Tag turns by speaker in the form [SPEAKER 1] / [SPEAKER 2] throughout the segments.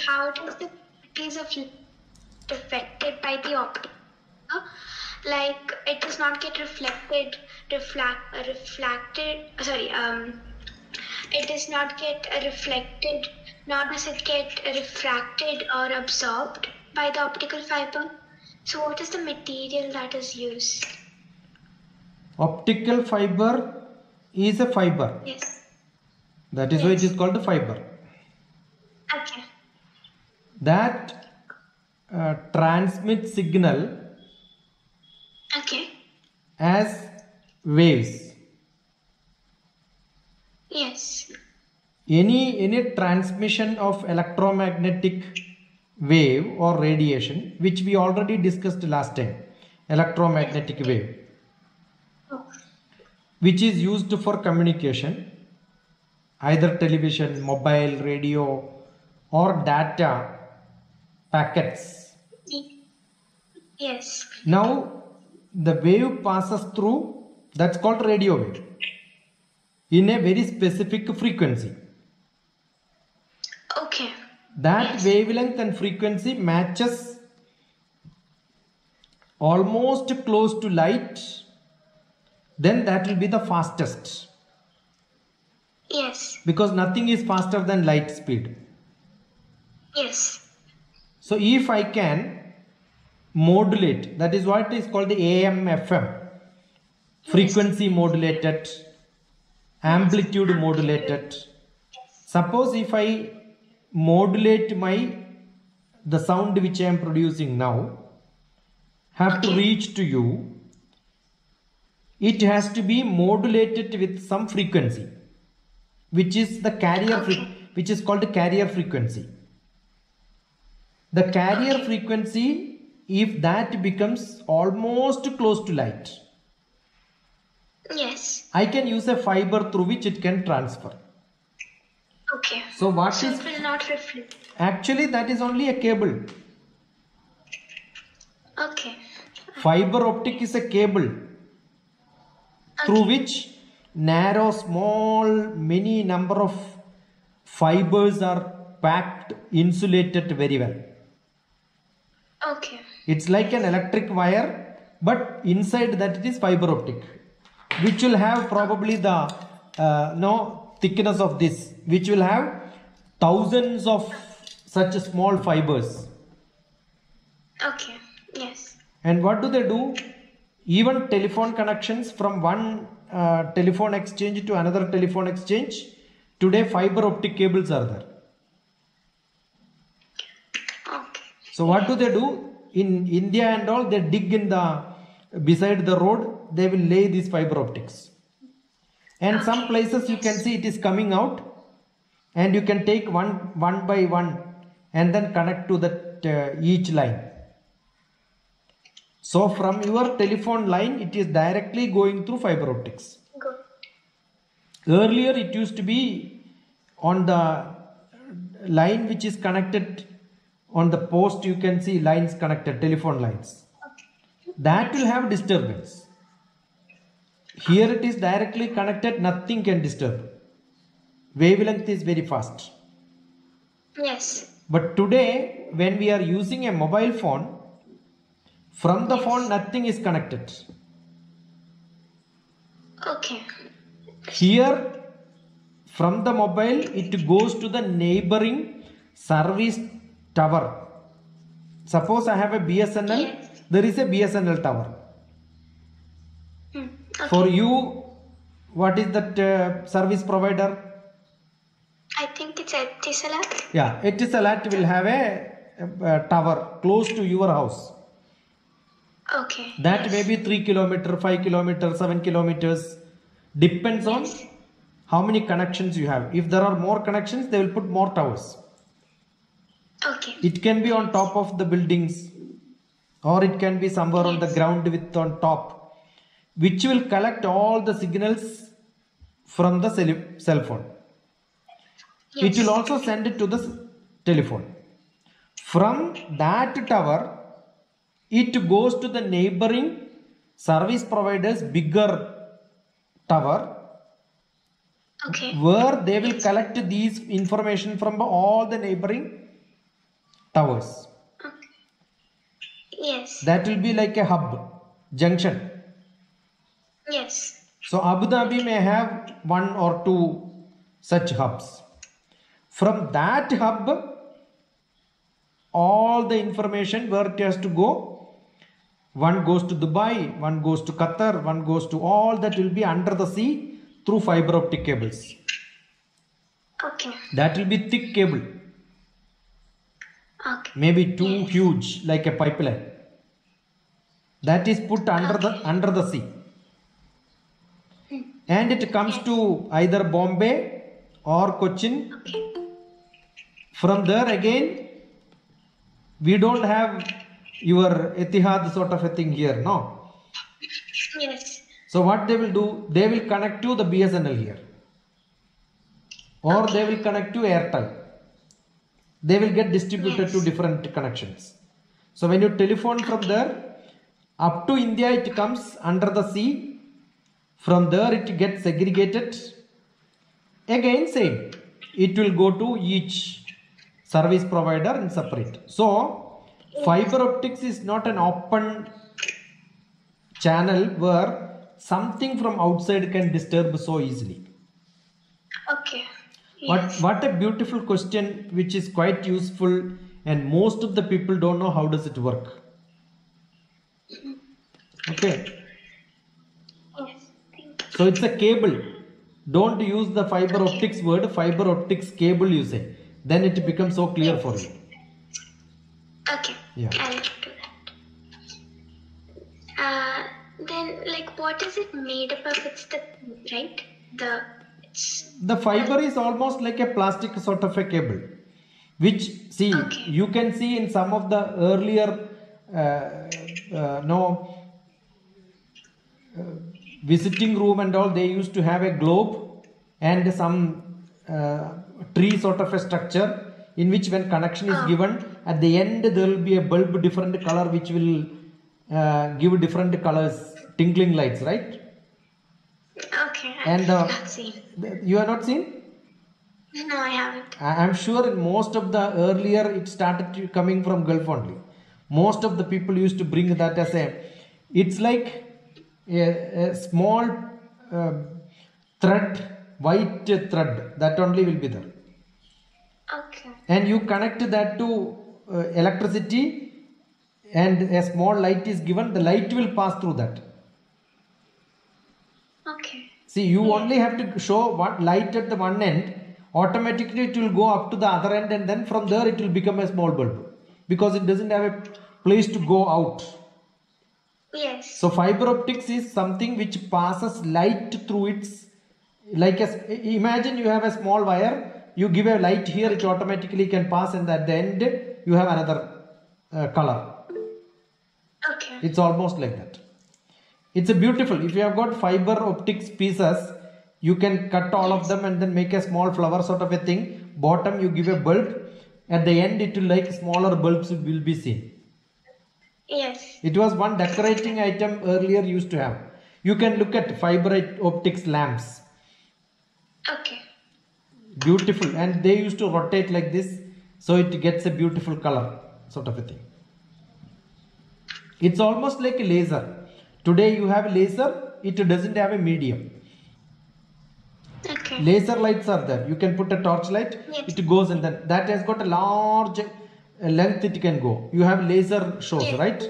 [SPEAKER 1] how does the qualities of light affected by the optic? Like it does not get reflected, it does not get reflected, nor does it get refracted or absorbed by the optical fiber. So what is the material that is used?
[SPEAKER 2] Optical fiber is a fiber.
[SPEAKER 1] Yes.
[SPEAKER 2] That is why it is called a fiber.
[SPEAKER 1] Okay.
[SPEAKER 2] That transmits signal
[SPEAKER 1] Okay.
[SPEAKER 2] as waves.
[SPEAKER 1] Yes.
[SPEAKER 2] Any transmission of electromagnetic wave or radiation, which we already discussed last time, electromagnetic wave, which is used for communication, either television, mobile, radio, or data packets.
[SPEAKER 1] Yes.
[SPEAKER 2] Now the wave passes through, that's called radio wave, in a very specific frequency.
[SPEAKER 1] Okay.
[SPEAKER 2] That wavelength and frequency matches almost close to light, then that will be the fastest.
[SPEAKER 1] Yes.
[SPEAKER 2] Because nothing is faster than light speed.
[SPEAKER 1] Yes.
[SPEAKER 2] So if I can modulate, that is what is called the AM FM, frequency modulated, amplitude modulated. Suppose if I modulate the sound which I am producing now, have to reach to you, it has to be modulated with some frequency, which is the carrier which is called the carrier frequency. The carrier frequency, if that becomes almost close to light,
[SPEAKER 1] yes,
[SPEAKER 2] I can use a fiber through which it can transfer.
[SPEAKER 1] Okay.
[SPEAKER 2] So what
[SPEAKER 1] so
[SPEAKER 2] is
[SPEAKER 1] it will not reflect.
[SPEAKER 2] Actually that is only a cable.
[SPEAKER 1] Okay.
[SPEAKER 2] Fiber optic is a cable through which narrow, small, many number of fibers are packed, insulated very well.
[SPEAKER 1] Okay.
[SPEAKER 2] It's like an electric wire, but inside that it is fiber optic, which will have probably the thickness of this, which will have thousands of such small fibers.
[SPEAKER 1] Okay. Yes.
[SPEAKER 2] And what do? Even telephone connections from one telephone exchange to another telephone exchange, today fiber optic cables are there.
[SPEAKER 1] Okay.
[SPEAKER 2] So what do? In India and all, they dig in beside the road, they will lay these fiber optics. And some places you can see it is coming out, and you can take one by one and then connect to that each line. So from your telephone line, it is directly going through fiber optics.
[SPEAKER 1] Good.
[SPEAKER 2] Earlier it used to be on the line which is connected on the post, you can see lines connected, telephone lines. That will have disturbance. Here it is directly connected, nothing can disturb. Wavelength is very fast.
[SPEAKER 1] Yes.
[SPEAKER 2] But today, when we are using a mobile phone, from the phone nothing is connected.
[SPEAKER 1] Okay.
[SPEAKER 2] Here, from the mobile, it goes to the neighboring service tower. Suppose I have a BSNL, there is a BSNL tower.
[SPEAKER 1] Okay.
[SPEAKER 2] For you, what is that service provider?
[SPEAKER 1] I think it's Etisalat.
[SPEAKER 2] Yeah, Etisalat will have a tower close to your house.
[SPEAKER 1] Okay.
[SPEAKER 2] That may be 3 kilometers, 5 kilometers, 7 kilometers. Depends on how many connections you have. If there are more connections, they will put more towers.
[SPEAKER 1] Okay.
[SPEAKER 2] It can be on top of the buildings, or it can be somewhere on the ground with on top, which will collect all the signals from the cell phone. It will also send it to the telephone. From that tower, it goes to the neighboring service provider's bigger tower,
[SPEAKER 1] Okay.
[SPEAKER 2] where they will collect these information from all the neighboring towers.
[SPEAKER 1] Okay. Yes.
[SPEAKER 2] That will be like a hub, junction.
[SPEAKER 1] Yes.
[SPEAKER 2] So Abu Dhabi may have one or two such hubs. From that hub, all the information where it has to go, one goes to Dubai, one goes to Qatar, one goes to all that will be under the sea through fiber optic cables.
[SPEAKER 1] Okay.
[SPEAKER 2] That will be thick cable,
[SPEAKER 1] Okay.
[SPEAKER 2] maybe too
[SPEAKER 1] Yes.
[SPEAKER 2] huge like a pipeline. That is put under the sea. And it comes to either Bombay or Cochin.
[SPEAKER 1] Okay.
[SPEAKER 2] From there again, we don't have your Etihad sort of a thing here, no.
[SPEAKER 1] Yes.
[SPEAKER 2] So what they will do, they will connect to the BSNL here, or they will connect to Airtel. They will get distributed to different connections. So when you telephone from there up to India, it comes under the sea. From there it gets segregated. Again same, it will go to each service provider and separate. So fiber optics is not an open channel where something from outside can disturb so easily.
[SPEAKER 1] Okay. Yes.
[SPEAKER 2] What a beautiful question, which is quite useful, and most of the people don't know how does it work. Okay,
[SPEAKER 1] Yes. Thank you.
[SPEAKER 2] so it's a cable. Don't use the fiber optics word, fiber optics cable you say. Then it becomes so clear for you.
[SPEAKER 1] Okay.
[SPEAKER 2] Yeah.
[SPEAKER 1] I'll do that. Then, like, what is it made up of? It's the right.
[SPEAKER 2] The fiber is almost like a plastic sort of a cable, which see you can see in some of the earlier visiting room and all, they used to have a globe and some tree sort of a structure in which when connection is given, at the end there will be a bulb different color which will give different colors, twinkling lights, right?
[SPEAKER 1] Okay.
[SPEAKER 2] And
[SPEAKER 1] I've not seen.
[SPEAKER 2] you have not seen?
[SPEAKER 1] No, I haven't.
[SPEAKER 2] I'm sure in most of the earlier it started coming from Gulf only. Most of the people used to bring that as it's like a small thread, white thread, that only will be there.
[SPEAKER 1] Okay.
[SPEAKER 2] And you connect that to electricity and a small light is given, the light will pass through that.
[SPEAKER 1] Okay.
[SPEAKER 2] See, you only have to show one light at the one end, automatically it will go up to the other end, and then from there it will become a small bulb because it doesn't have a place to go out.
[SPEAKER 1] Yes.
[SPEAKER 2] So fiber optics is something which passes light through its, like imagine you have a small wire, you give a light here, it automatically can pass, and at the end you have another color.
[SPEAKER 1] Okay.
[SPEAKER 2] It's almost like that. It's a beautiful, if you have got fiber optics pieces, you can cut all of them and then make a small flower sort of a thing. Bottom you give a bulb, at the end it will like smaller bulbs will be seen.
[SPEAKER 1] Yes.
[SPEAKER 2] It was one decorating item earlier used to have. You can look at fiber optics lamps.
[SPEAKER 1] Okay.
[SPEAKER 2] Beautiful, and they used to rotate like this, so it gets a beautiful color sort of a thing. It's almost like a laser. Today you have a laser, it doesn't have a medium.
[SPEAKER 1] Okay.
[SPEAKER 2] Laser lights are there. You can put a torch light,
[SPEAKER 1] Yes.
[SPEAKER 2] it goes, and then that has got a large length it can go. You have laser shows, right?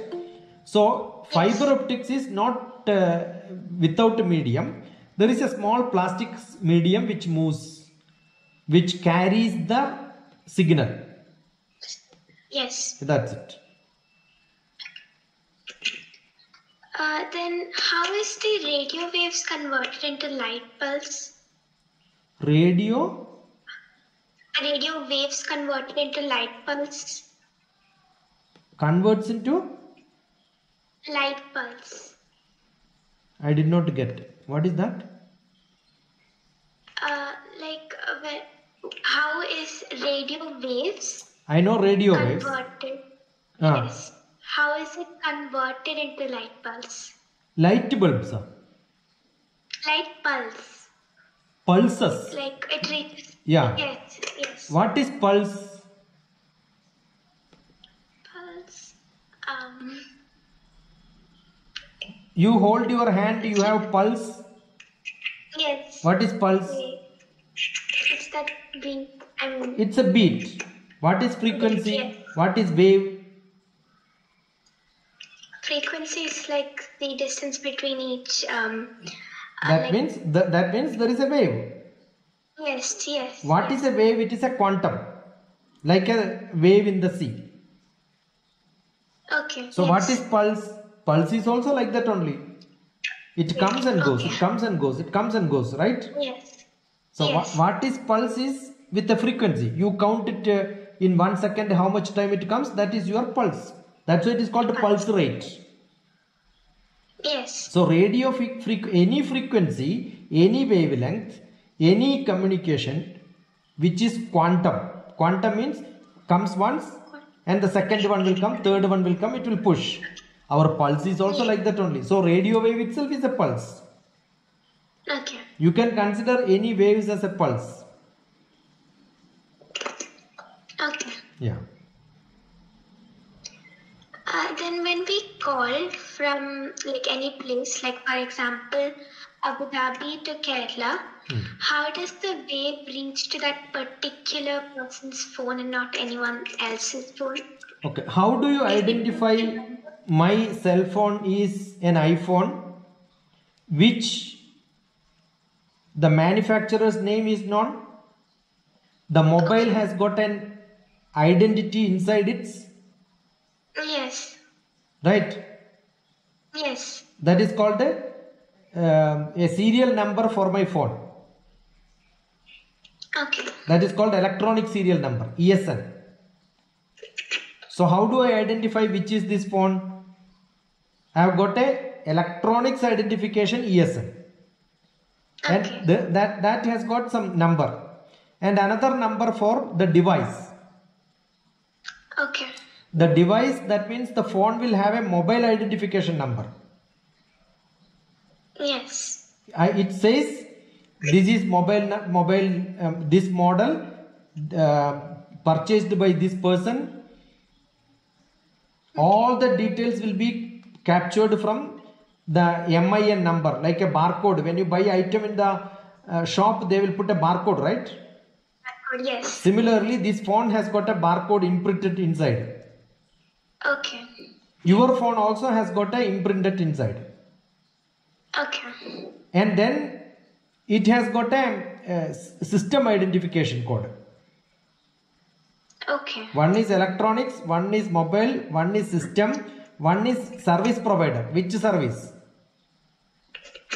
[SPEAKER 2] So fiber optics is not without a medium. There is a small plastic medium which moves, which carries the signal.
[SPEAKER 1] Yes.
[SPEAKER 2] That's it.
[SPEAKER 1] Then how is the radio waves converted into light pulse?
[SPEAKER 2] Radio
[SPEAKER 1] Radio waves converted into light pulse.
[SPEAKER 2] converts into,
[SPEAKER 1] Light pulse.
[SPEAKER 2] I did not get. What is that?
[SPEAKER 1] How is radio waves
[SPEAKER 2] I know radio waves.
[SPEAKER 1] converted?
[SPEAKER 2] Ah.
[SPEAKER 1] Yes. How is it converted into light pulse?
[SPEAKER 2] Light bulbs.
[SPEAKER 1] Light pulse.
[SPEAKER 2] Pulses.
[SPEAKER 1] Like it reaches.
[SPEAKER 2] Yeah.
[SPEAKER 1] Yes. Yes.
[SPEAKER 2] What is pulse?
[SPEAKER 1] pulse.
[SPEAKER 2] You hold your hand, you have pulse.
[SPEAKER 1] Yes.
[SPEAKER 2] What is pulse?
[SPEAKER 1] Wait. It's that beat.
[SPEAKER 2] It's a beat. What is frequency?
[SPEAKER 1] Yes.
[SPEAKER 2] What is wave?
[SPEAKER 1] Frequency is like the distance between each.
[SPEAKER 2] That means there is a wave.
[SPEAKER 1] Yes. Yes.
[SPEAKER 2] What is a wave? It is a quantum, like a wave in the sea.
[SPEAKER 1] Okay.
[SPEAKER 2] So
[SPEAKER 1] yes.
[SPEAKER 2] what is pulse? Pulse is also like that only. It comes and goes. It comes and goes. It comes and goes. Right?
[SPEAKER 1] Yes.
[SPEAKER 2] So
[SPEAKER 1] yes.
[SPEAKER 2] what is pulse is with the frequency. You count it in 1 second how much time it comes. That is your pulse. That's why it is called pulse rate.
[SPEAKER 1] Yes.
[SPEAKER 2] So radio any frequency, any wavelength, any communication which is quantum. Quantum means comes once and the second one will come, third one will come, it will push. Our pulse is also like that only. So radio wave itself is a pulse.
[SPEAKER 1] Okay.
[SPEAKER 2] You can consider any waves as a pulse.
[SPEAKER 1] Okay.
[SPEAKER 2] Yeah.
[SPEAKER 1] Then when we call from like any place, like for example, Abu Dhabi to Kerala, how does the wave reach to that particular person's phone and not anyone else's phone?
[SPEAKER 2] Okay. How do you identify my cell phone is an iPhone, which the manufacturer's name is known? The mobile has got an identity inside it.
[SPEAKER 1] Yes.
[SPEAKER 2] Right?
[SPEAKER 1] Yes.
[SPEAKER 2] That is called a serial number for my phone.
[SPEAKER 1] Okay.
[SPEAKER 2] That is called electronic serial number, ESN. So how do I identify which is this phone? I have got a electronics identification ESN.
[SPEAKER 1] Okay.
[SPEAKER 2] And that has got some number. And another number for the device.
[SPEAKER 1] Okay.
[SPEAKER 2] The device, that means the phone will have a mobile identification number.
[SPEAKER 1] Yes.
[SPEAKER 2] It says this is this model purchased by this person. All the details will be captured from the MIN number, like a barcode. When you buy item in the shop, they will put a barcode, right?
[SPEAKER 1] Yes.
[SPEAKER 2] Similarly, this phone has got a barcode imprinted inside.
[SPEAKER 1] Okay.
[SPEAKER 2] Your phone also has got a imprinted inside.
[SPEAKER 1] Okay.
[SPEAKER 2] And then it has got a system identification code.
[SPEAKER 1] Okay.
[SPEAKER 2] One is electronics, one is mobile, one is system, one is service provider. Which service?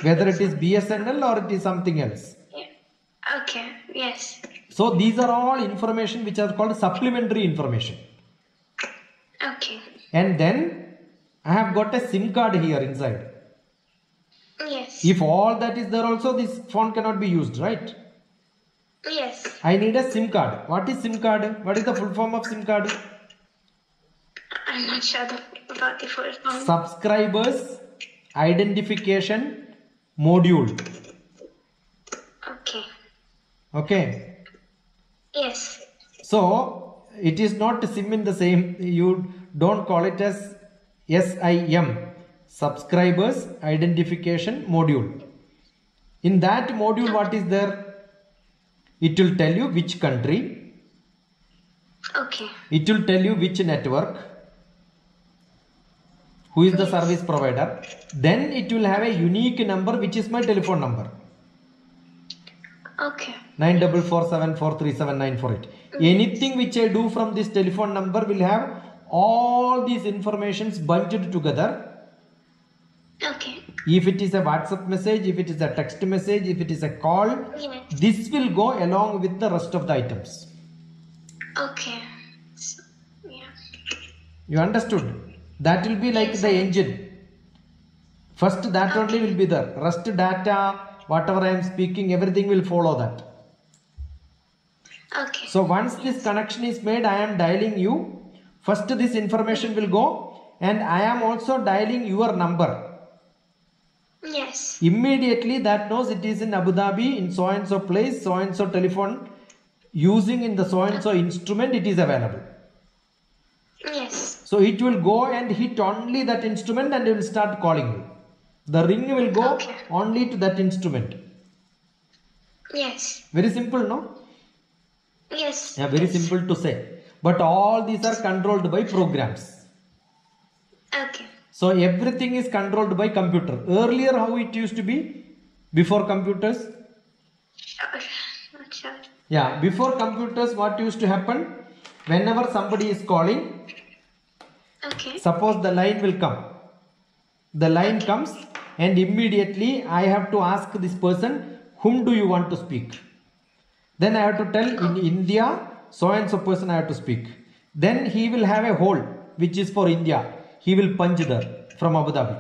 [SPEAKER 2] Whether it is BSNL or it is something else.
[SPEAKER 1] Yeah. Okay. Yes.
[SPEAKER 2] So these are all information which are called supplementary information.
[SPEAKER 1] Okay.
[SPEAKER 2] And then I have got a SIM card here inside.
[SPEAKER 1] Yes.
[SPEAKER 2] If all that is there also, this phone cannot be used, right?
[SPEAKER 1] Yes.
[SPEAKER 2] I need a SIM card. What is SIM card? What is the full form of SIM card?
[SPEAKER 1] I'm not sure about the full form.
[SPEAKER 2] Subscribers Identification Module.
[SPEAKER 1] Okay.
[SPEAKER 2] Okay.
[SPEAKER 1] Yes.
[SPEAKER 2] So it is not SIM in the same. You don't call it as SIM. Subscribers Identification Module. In that module, what is there? It will tell you which country.
[SPEAKER 1] Okay.
[SPEAKER 2] It will tell you which network. Who is the service provider. Then it will have a unique number, which is my telephone number.
[SPEAKER 1] Okay.
[SPEAKER 2] 9447437948. Anything which I do from this telephone number will have all these informations bunched together.
[SPEAKER 1] Okay.
[SPEAKER 2] If it is a WhatsApp message, if it is a text message, if it is a call,
[SPEAKER 1] Yes.
[SPEAKER 2] this will go along with the rest of the items.
[SPEAKER 1] Okay. So, yeah.
[SPEAKER 2] You understood? That will be like
[SPEAKER 1] Yes,
[SPEAKER 2] the
[SPEAKER 1] sir.
[SPEAKER 2] engine. First that only will be there. Rest data, whatever I am speaking, everything will follow that.
[SPEAKER 1] Okay.
[SPEAKER 2] So once this connection is made, I am dialing you. First this information will go and I am also dialing your number.
[SPEAKER 1] Yes.
[SPEAKER 2] Immediately that knows it is in Abu Dhabi, in so and so place, so and so telephone, using in the so and so instrument, it is available.
[SPEAKER 1] Yes.
[SPEAKER 2] So it will go and hit only that instrument and it will start calling you. The ring will go
[SPEAKER 1] Okay.
[SPEAKER 2] only to that instrument.
[SPEAKER 1] Yes.
[SPEAKER 2] Very simple, no?
[SPEAKER 1] Yes.
[SPEAKER 2] Yeah, very
[SPEAKER 1] yes.
[SPEAKER 2] simple to say. But all these are controlled by programs.
[SPEAKER 1] Okay.
[SPEAKER 2] So everything is controlled by computer. Earlier, how it used to be? Before computers?
[SPEAKER 1] Sure. Not sure.
[SPEAKER 2] Yeah, before computers, what used to happen? Whenever somebody is calling,
[SPEAKER 1] Okay.
[SPEAKER 2] suppose the line will come. The line comes and immediately I have to ask this person, whom do you want to speak? Then I have to tell in India, so and so person I have to speak. Then he will have a hole which is for India. He will punch there from Abu Dhabi.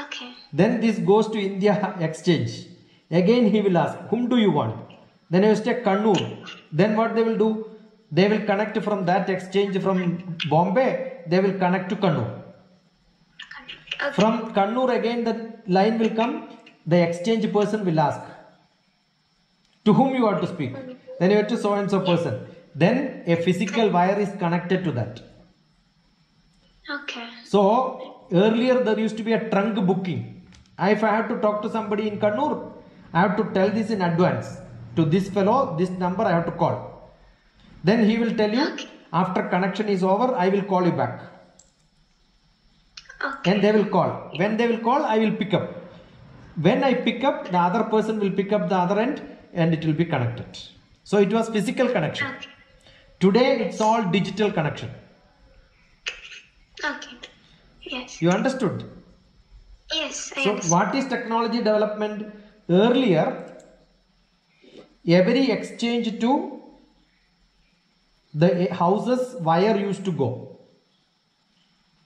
[SPEAKER 1] Okay.
[SPEAKER 2] Then this goes to India exchange. Again he will ask, whom do you want? Then he will say Kannur. Then what they will do? They will connect from that exchange from Bombay. They will connect to Kannur.
[SPEAKER 1] Okay.
[SPEAKER 2] From Kannur again the line will come. The exchange person will ask, to whom you want to speak? Then you have to so and so person. Then a physical wire is connected to that.
[SPEAKER 1] Okay.
[SPEAKER 2] So earlier there used to be a trunk booking. If I have to talk to somebody in Kannur, I have to tell this in advance. To this fellow, this number I have to call. Then he will tell you, after connection is over, I will call you back.
[SPEAKER 1] Okay.
[SPEAKER 2] And they will call. When they will call, I will pick up. When I pick up, the other person will pick up the other end and it will be connected. So it was physical connection.
[SPEAKER 1] Okay.
[SPEAKER 2] Today it's all digital connection.
[SPEAKER 1] Okay. Yes.
[SPEAKER 2] You understood?
[SPEAKER 1] Yes. I
[SPEAKER 2] So
[SPEAKER 1] understand.
[SPEAKER 2] what is technology development? Earlier, every exchange to the houses wire used to go.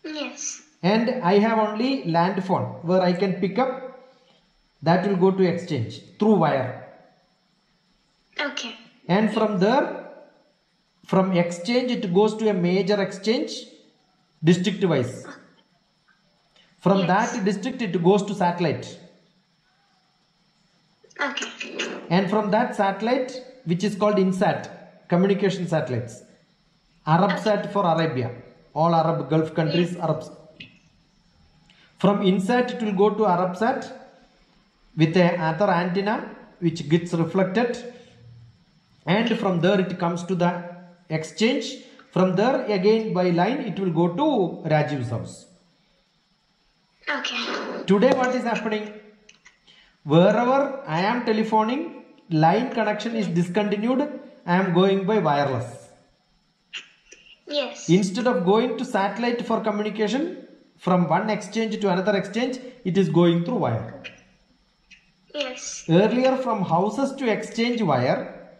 [SPEAKER 1] Yes.
[SPEAKER 2] And I have only land phone where I can pick up. That will go to exchange through wire.
[SPEAKER 1] Okay.
[SPEAKER 2] And from there, from exchange it goes to a major exchange district wise. From
[SPEAKER 1] Yes.
[SPEAKER 2] that district it goes to satellite.
[SPEAKER 1] Okay.
[SPEAKER 2] And from that satellite, which is called INSAT, communication satellites, Arabsat for Arabia, all Arab Gulf countries, Arabs. From INSAT it will go to Arabsat with another antenna which gets reflected, and from there it comes to the exchange. From there again by line it will go to Rajiv's house.
[SPEAKER 1] Okay.
[SPEAKER 2] Today what is happening? Wherever I am telephoning, line connection is discontinued, I am going by wireless.
[SPEAKER 1] Yes.
[SPEAKER 2] Instead of going to satellite for communication from one exchange to another exchange, it is going through wire.
[SPEAKER 1] Yes.
[SPEAKER 2] Earlier from houses to exchange wire,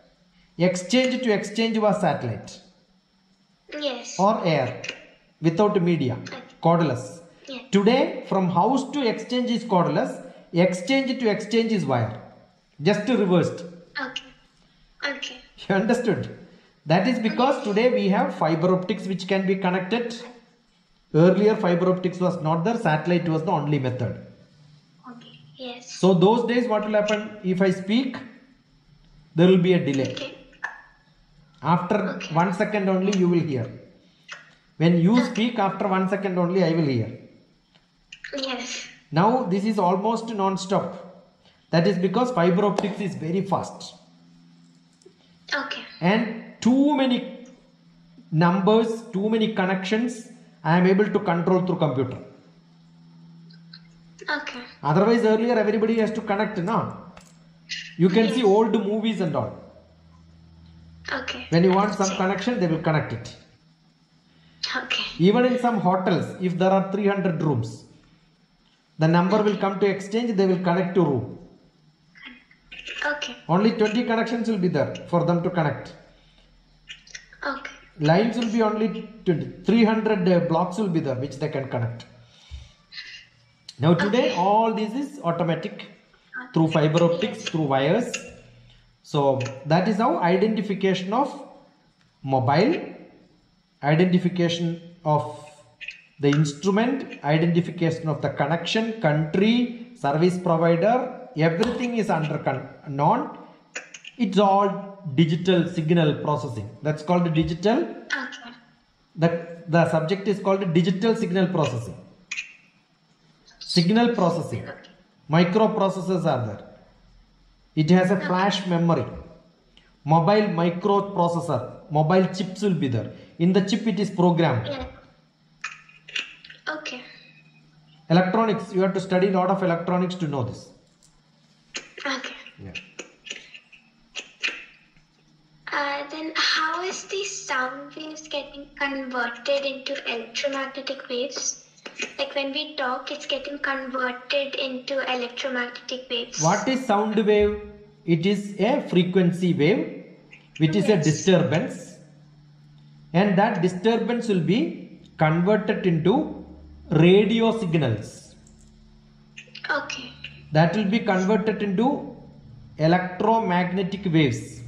[SPEAKER 2] exchange to exchange was satellite
[SPEAKER 1] Yes.
[SPEAKER 2] or air without media, cordless.
[SPEAKER 1] Yes.
[SPEAKER 2] Today from house to exchange is cordless, exchange to exchange is wire. Just reversed.
[SPEAKER 1] Okay. Okay.
[SPEAKER 2] You understood? That is because today we have fiber optics which can be connected. Earlier fiber optics was not there, satellite was the only method.
[SPEAKER 1] Okay. Yes.
[SPEAKER 2] So those days what will happen? If I speak, there will be a delay.
[SPEAKER 1] Okay.
[SPEAKER 2] After 1 second only you will hear. When you speak, after 1 second only I will hear.
[SPEAKER 1] Yes.
[SPEAKER 2] Now this is almost non-stop. That is because fiber optics is very fast.
[SPEAKER 1] Okay.
[SPEAKER 2] And too many numbers, too many connections I am able to control through computer.
[SPEAKER 1] Okay.
[SPEAKER 2] Otherwise earlier everybody has to connect, no? You can see old movies and all.
[SPEAKER 1] Okay.
[SPEAKER 2] When you want some connection, they will connect it.
[SPEAKER 1] Okay.
[SPEAKER 2] Even in some hotels, if there are 300 rooms, the number will come to exchange, they will connect to room.
[SPEAKER 1] Okay.
[SPEAKER 2] Only 20 connections will be there for them to connect.
[SPEAKER 1] Okay.
[SPEAKER 2] Lines will be only 20. 300 blocks will be there which they can connect. Now today all this is automatic through fiber optics, through wires. So that is how identification of mobile, identification of the instrument, identification of the connection, country, service provider, everything is under non. It's all digital signal processing. That's called digital
[SPEAKER 1] Okay.
[SPEAKER 2] The subject is called digital signal processing. Signal processing. Microprocessors are there. It has a flash memory. Mobile microprocessor. Mobile chips will be there. In the chip it is programmed.
[SPEAKER 1] Yeah. Okay.
[SPEAKER 2] Electronics. You have to study a lot of electronics to know this.
[SPEAKER 1] Okay.
[SPEAKER 2] Yeah.
[SPEAKER 1] Then how is the sound waves getting converted into electromagnetic waves? Like when we talk, it's getting converted into electromagnetic waves.
[SPEAKER 2] What is sound wave? It is a frequency wave, which is a disturbance, and that disturbance will be converted into radio signals.
[SPEAKER 1] Okay.
[SPEAKER 2] That will be converted into electromagnetic waves.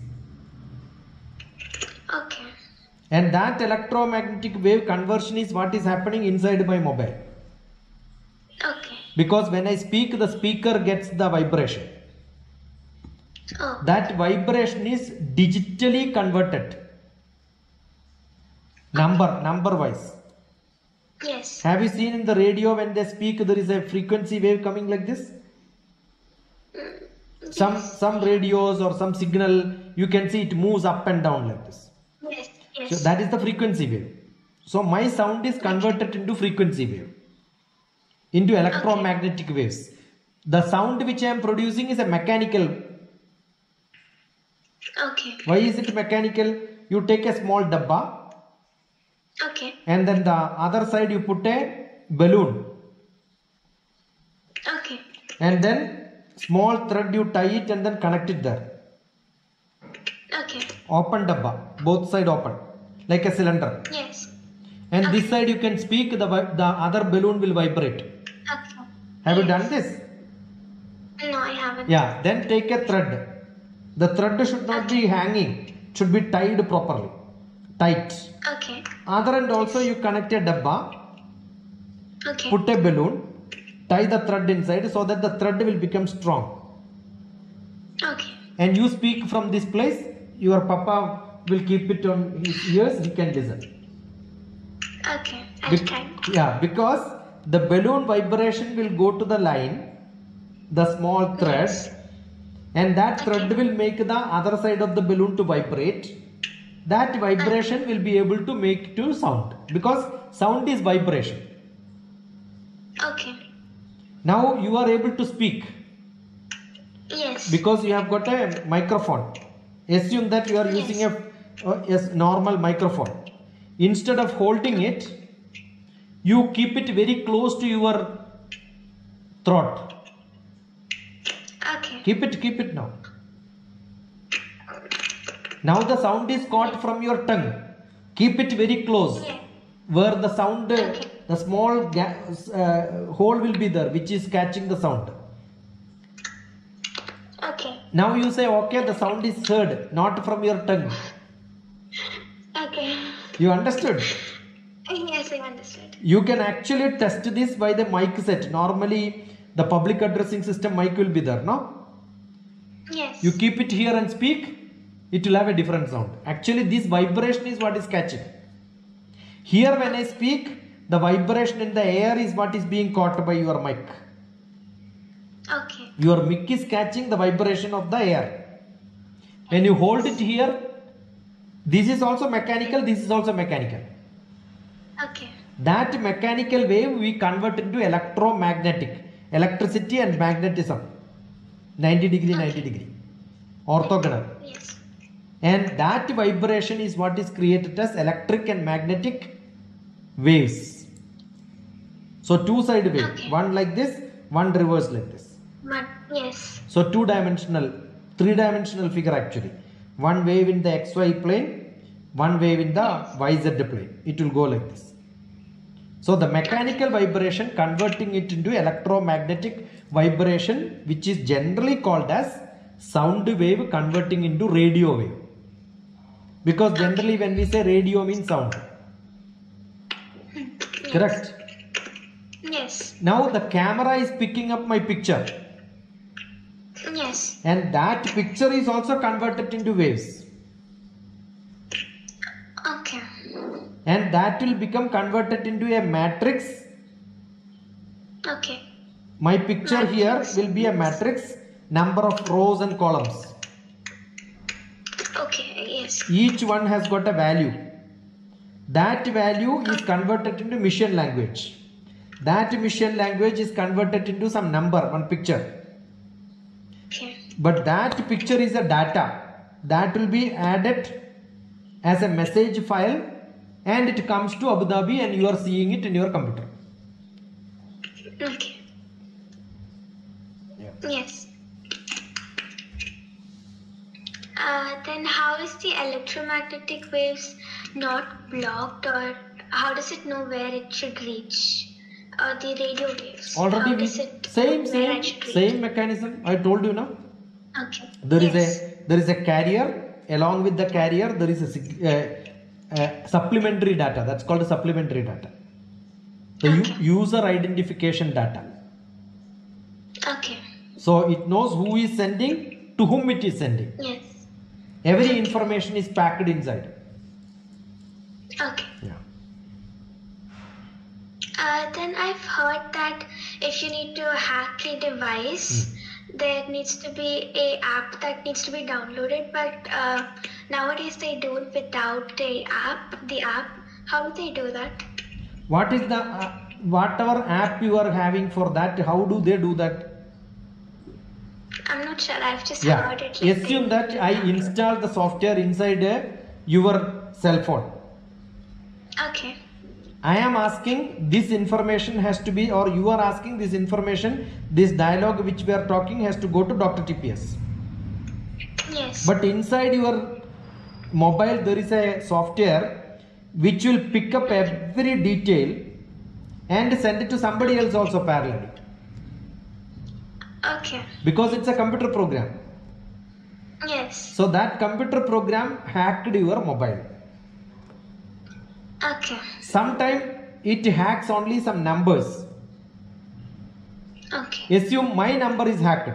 [SPEAKER 1] Okay.
[SPEAKER 2] And that electromagnetic wave conversion is what is happening inside my mobile.
[SPEAKER 1] Okay.
[SPEAKER 2] Because when I speak, the speaker gets the vibration.
[SPEAKER 1] Oh.
[SPEAKER 2] That vibration is digitally converted. Number wise.
[SPEAKER 1] Yes.
[SPEAKER 2] Have you seen in the radio when they speak, there is a frequency wave coming like this? Some radios or some signal, you can see it moves up and down like this.
[SPEAKER 1] Yes. Yes.
[SPEAKER 2] So that is the frequency wave. So my sound is converted into frequency wave, into electromagnetic waves. The sound which I am producing is a mechanical.
[SPEAKER 1] Okay.
[SPEAKER 2] Why is it mechanical? You take a small dabba,
[SPEAKER 1] Okay.
[SPEAKER 2] and then the other side you put a balloon,
[SPEAKER 1] Okay.
[SPEAKER 2] and then small thread you tie it and then connect it there.
[SPEAKER 1] Okay.
[SPEAKER 2] Open dabba, both side open, like a cylinder.
[SPEAKER 1] Yes.
[SPEAKER 2] And this side you can speak, the other balloon will vibrate.
[SPEAKER 1] Okay.
[SPEAKER 2] Have you done this?
[SPEAKER 1] No, I haven't.
[SPEAKER 2] Yeah, then take a thread. The thread should not be hanging, it should be tied properly, tight.
[SPEAKER 1] Okay.
[SPEAKER 2] Other end also you connect a dabba,
[SPEAKER 1] Okay.
[SPEAKER 2] put a balloon, tie the thread inside so that the thread will become strong.
[SPEAKER 1] Okay.
[SPEAKER 2] And you speak from this place, your papa will keep it on his ears, he can listen.
[SPEAKER 1] Okay. I'll try.
[SPEAKER 2] Yeah, because the balloon vibration will go to the line, the small thread, and that thread will make the other side of the balloon to vibrate. That vibration will be able to make to sound, because sound is vibration.
[SPEAKER 1] Okay.
[SPEAKER 2] Now you are able to speak
[SPEAKER 1] Yes.
[SPEAKER 2] because you have got a microphone. Assume that you are using a normal microphone. Instead of holding it, you keep it very close to your throat.
[SPEAKER 1] Okay.
[SPEAKER 2] Keep it now. Now the sound is caught from your tongue. Keep it very close.
[SPEAKER 1] Yeah.
[SPEAKER 2] Where the sound, the small hole will be there, which is catching the sound.
[SPEAKER 1] Okay.
[SPEAKER 2] Now you say, okay, the sound is heard, not from your tongue.
[SPEAKER 1] Okay.
[SPEAKER 2] You understood?
[SPEAKER 1] Yes, I understood.
[SPEAKER 2] You can actually test this by the mic set. Normally, the public addressing system mic will be there, no?
[SPEAKER 1] Yes.
[SPEAKER 2] You keep it here and speak, it will have a different sound. Actually, this vibration is what is catching. Here when I speak, the vibration in the air is what is being caught by your mic.
[SPEAKER 1] Okay.
[SPEAKER 2] Your mic is catching the vibration of the air. When you hold it here, this is also mechanical, this is also mechanical.
[SPEAKER 1] Okay.
[SPEAKER 2] That mechanical wave we convert into electromagnetic, electricity and magnetism. 90 degree, 90 degree. Orthogonal.
[SPEAKER 1] Yes.
[SPEAKER 2] And that vibration is what is created as electric and magnetic waves. So two-side wave,
[SPEAKER 1] Okay.
[SPEAKER 2] one like this, one reverse like this.
[SPEAKER 1] But yes.
[SPEAKER 2] So two-dimensional, three-dimensional figure actually. One wave in the XY plane, one wave in the YZ plane. It will go like this. So the mechanical vibration converting it into electromagnetic vibration, which is generally called as sound wave converting into radio wave. Because generally when we say radio means sound.
[SPEAKER 1] Yes.
[SPEAKER 2] Correct?
[SPEAKER 1] Yes.
[SPEAKER 2] Now the camera is picking up my picture.
[SPEAKER 1] Yes.
[SPEAKER 2] And that picture is also converted into waves.
[SPEAKER 1] Okay.
[SPEAKER 2] and that will become converted into a matrix.
[SPEAKER 1] Okay.
[SPEAKER 2] My picture here will be a matrix, number of rows and columns.
[SPEAKER 1] Okay, yes.
[SPEAKER 2] Each one has got a value. That value is converted into machine language. That machine language is converted into some number, one picture.
[SPEAKER 1] Okay.
[SPEAKER 2] But that picture is a data that will be added as a message file, and it comes to Abu Dhabi and you are seeing it in your computer.
[SPEAKER 1] Okay.
[SPEAKER 2] Yeah.
[SPEAKER 1] Yes. Then how is the electromagnetic waves not blocked, or how does it know where it should reach? Or the radio waves?
[SPEAKER 2] Already
[SPEAKER 1] how does it
[SPEAKER 2] same mechanism. I told you now.
[SPEAKER 1] Okay.
[SPEAKER 2] There is a carrier. Along with the carrier, there is a supplementary data. That's called a supplementary data. The user identification data.
[SPEAKER 1] Okay.
[SPEAKER 2] So it knows who is sending, to whom it is sending.
[SPEAKER 1] Yes.
[SPEAKER 2] Every information is packed inside.
[SPEAKER 1] Okay.
[SPEAKER 2] Yeah.
[SPEAKER 1] Then I've heard that if you need to hack a device, there needs to be a app that needs to be downloaded. But nowadays they do it without the app. How do they do that?
[SPEAKER 2] What is the whatever app you are having for that? How do they do that?
[SPEAKER 1] I'm not sure. I've just heard it. Like
[SPEAKER 2] Assume that I install the software inside your cell phone.
[SPEAKER 1] Okay.
[SPEAKER 2] I am asking this information has to be, or you are asking this information, this dialogue which we are talking has to go to Dr. TPS.
[SPEAKER 1] Yes.
[SPEAKER 2] But inside your mobile there is a software which will pick up every detail and send it to somebody else also parallelly.
[SPEAKER 1] Okay.
[SPEAKER 2] Because it's a computer program.
[SPEAKER 1] Yes.
[SPEAKER 2] So that computer program hacked your mobile.
[SPEAKER 1] Okay.
[SPEAKER 2] Sometimes it hacks only some numbers.
[SPEAKER 1] Okay.
[SPEAKER 2] Assume my number is hacked.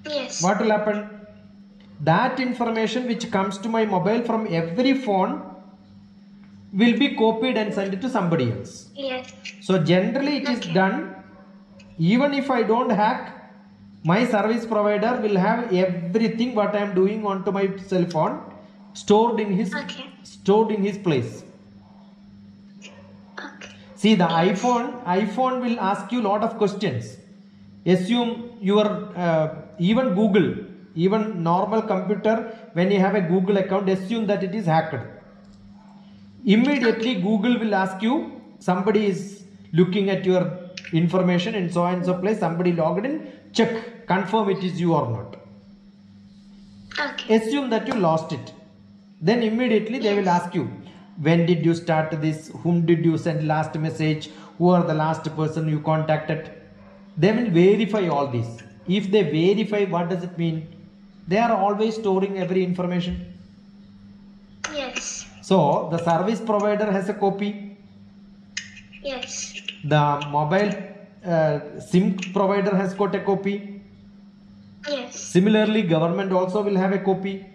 [SPEAKER 1] Yes.
[SPEAKER 2] What will happen? That information which comes to my mobile from every phone will be copied and sent it to somebody else.
[SPEAKER 1] Yes.
[SPEAKER 2] So generally it is done. Even if I don't hack, my service provider will have everything what I am doing onto my cell phone stored in his place.
[SPEAKER 1] Okay.
[SPEAKER 2] See, the iPhone will ask you lot of questions. Assume your even Google, even normal computer, when you have a Google account, assume that it is hacked. Immediately Google will ask you, somebody is looking at your information in so and so place, somebody logged in, check, confirm it is you or not.
[SPEAKER 1] Okay.
[SPEAKER 2] Assume that you lost it. Then immediately they will ask you, when did you start this, whom did you send last message, who are the last person you contacted. They will verify all this. If they verify, what does it mean? They are always storing every information.
[SPEAKER 1] Yes.
[SPEAKER 2] So the service provider has a copy.
[SPEAKER 1] Yes.
[SPEAKER 2] The mobile SIM provider has got a copy.
[SPEAKER 1] Yes.
[SPEAKER 2] Similarly, government also will have a copy.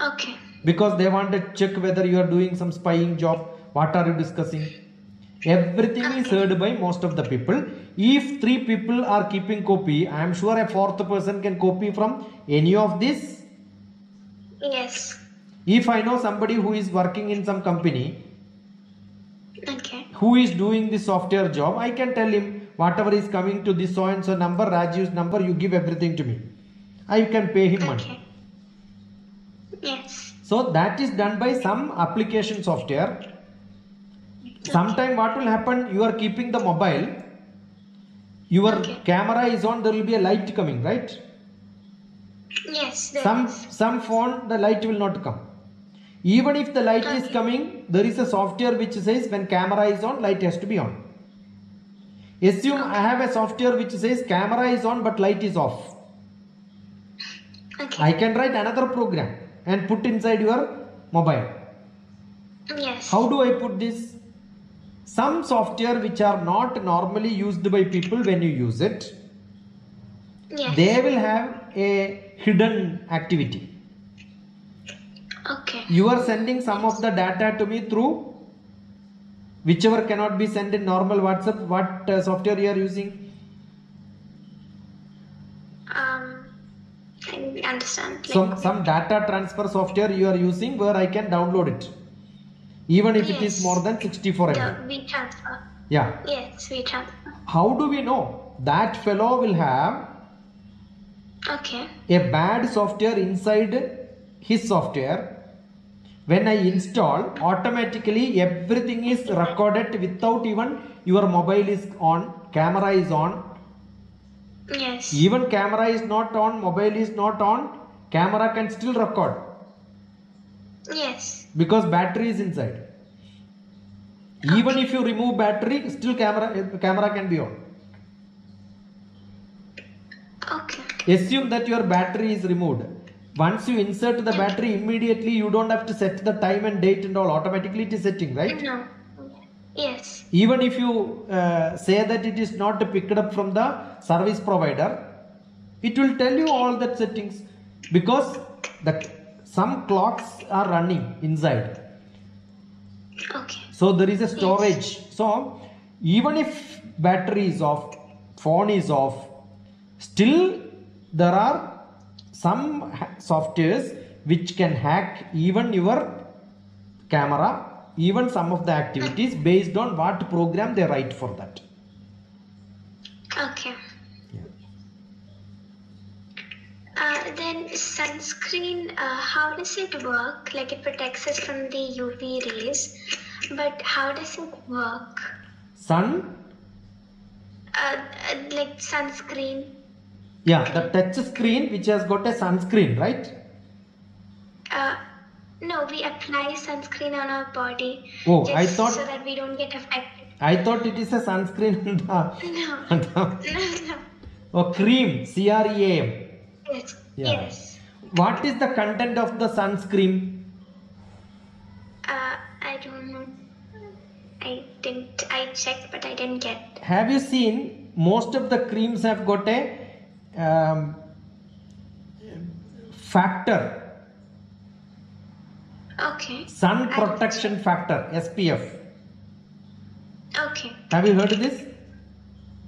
[SPEAKER 1] Okay.
[SPEAKER 2] Because they want to check whether you are doing some spying job. What are you discussing? Everything is heard by most of the people. If 3 people are keeping copy, I am sure a 4th person can copy from any of this.
[SPEAKER 1] Yes.
[SPEAKER 2] If I know somebody who is working in some company, who is doing the software job, I can tell him whatever is coming to this so and so number, Rajiv's number, you give everything to me. I can pay him money.
[SPEAKER 1] Yes.
[SPEAKER 2] So that is done by some application software. Sometime what will happen, you are keeping the mobile, your camera is on, there will be a light coming, right?
[SPEAKER 1] Yes.
[SPEAKER 2] Some phone, the light will not come. Even if the light is coming, there is a software which says when camera is on, light has to be on. Assume I have a software which says camera is on but light is off. I can write another program and put inside your mobile.
[SPEAKER 1] Yes.
[SPEAKER 2] How do I put this? Some software which are not normally used by people, when you use it, they will have a hidden activity.
[SPEAKER 1] Okay.
[SPEAKER 2] You are sending some of the data to me through whichever cannot be sent in normal WhatsApp. What software you are using?
[SPEAKER 1] I didn't understand.
[SPEAKER 2] Some data transfer software you are using where I can download it, even if it is more than 64 MB.
[SPEAKER 1] The WeTransfer.
[SPEAKER 2] Yeah.
[SPEAKER 1] Yes, WeTransfer.
[SPEAKER 2] How do we know? That fellow will have
[SPEAKER 1] Okay.
[SPEAKER 2] a bad software inside his software. When I install, automatically everything is recorded without even your mobile is on, camera is on.
[SPEAKER 1] Yes.
[SPEAKER 2] Even camera is not on, mobile is not on, camera can still record
[SPEAKER 1] Yes.
[SPEAKER 2] because battery is inside. Even if you remove battery, still camera can be on.
[SPEAKER 1] Okay.
[SPEAKER 2] Assume that your battery is removed. Once you insert the battery, immediately you don't have to set the time and date and all. Automatically it is setting, right?
[SPEAKER 1] No. Yes.
[SPEAKER 2] Even if you say that it is not picked up from the service provider, it will tell you all that settings, because some clocks are running inside.
[SPEAKER 1] Okay.
[SPEAKER 2] So there is a storage. Yes. So even if battery is off, phone is off, still there are some softwares which can hack even your camera, even some of the activities based on what program they write for that.
[SPEAKER 1] Okay.
[SPEAKER 2] Yeah.
[SPEAKER 1] Then sunscreen, how does it work? Like, it protects us from the UV rays, but how does it work?
[SPEAKER 2] Sun?
[SPEAKER 1] Like sunscreen.
[SPEAKER 2] Yeah, the touch screen which has got a sunscreen, right?
[SPEAKER 1] No, we apply sunscreen on our body.
[SPEAKER 2] Oh,
[SPEAKER 1] just
[SPEAKER 2] I thought
[SPEAKER 1] so that we don't get affected.
[SPEAKER 2] I thought it is a sunscreen.
[SPEAKER 1] No.
[SPEAKER 2] Oh, cream, CREAM.
[SPEAKER 1] Yes.
[SPEAKER 2] Yeah.
[SPEAKER 1] Yes.
[SPEAKER 2] What is the content of the sunscreen?
[SPEAKER 1] I don't know. I checked, but I didn't get.
[SPEAKER 2] Have you seen most of the creams have got a factor?
[SPEAKER 1] Okay.
[SPEAKER 2] Sun protection factor, SPF.
[SPEAKER 1] Okay.
[SPEAKER 2] Have you heard of this?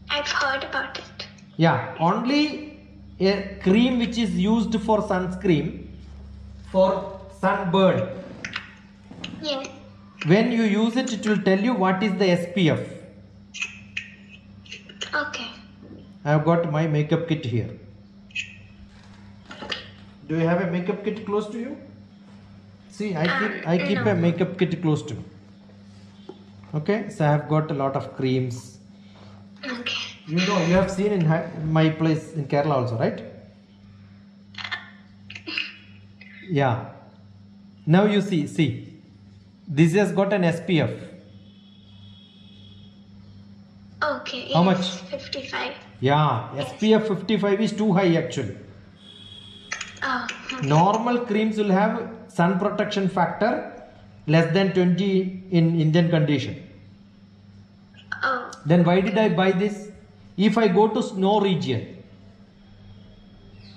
[SPEAKER 1] I've heard about it.
[SPEAKER 2] Yeah, only a cream which is used for sunscreen for sunburn.
[SPEAKER 1] Yes.
[SPEAKER 2] When you use it, it will tell you what is the SPF.
[SPEAKER 1] Okay.
[SPEAKER 2] I have got my makeup kit here. Do you have a makeup kit close to you? See, I keep
[SPEAKER 1] no.
[SPEAKER 2] a makeup kit close to me. Okay, so I have got a lot of creams.
[SPEAKER 1] Okay.
[SPEAKER 2] You know, you have seen in my place in Kerala also, right? Yeah. Now you see. This has got an SPF.
[SPEAKER 1] Okay.
[SPEAKER 2] How
[SPEAKER 1] yes,
[SPEAKER 2] much?
[SPEAKER 1] 55.
[SPEAKER 2] Yeah, SPF 55 is too high actually.
[SPEAKER 1] Oh. Okay.
[SPEAKER 2] Normal creams will have sun protection factor less than 20 in Indian condition.
[SPEAKER 1] Oh.
[SPEAKER 2] Then why did I buy this? If I go to snow region,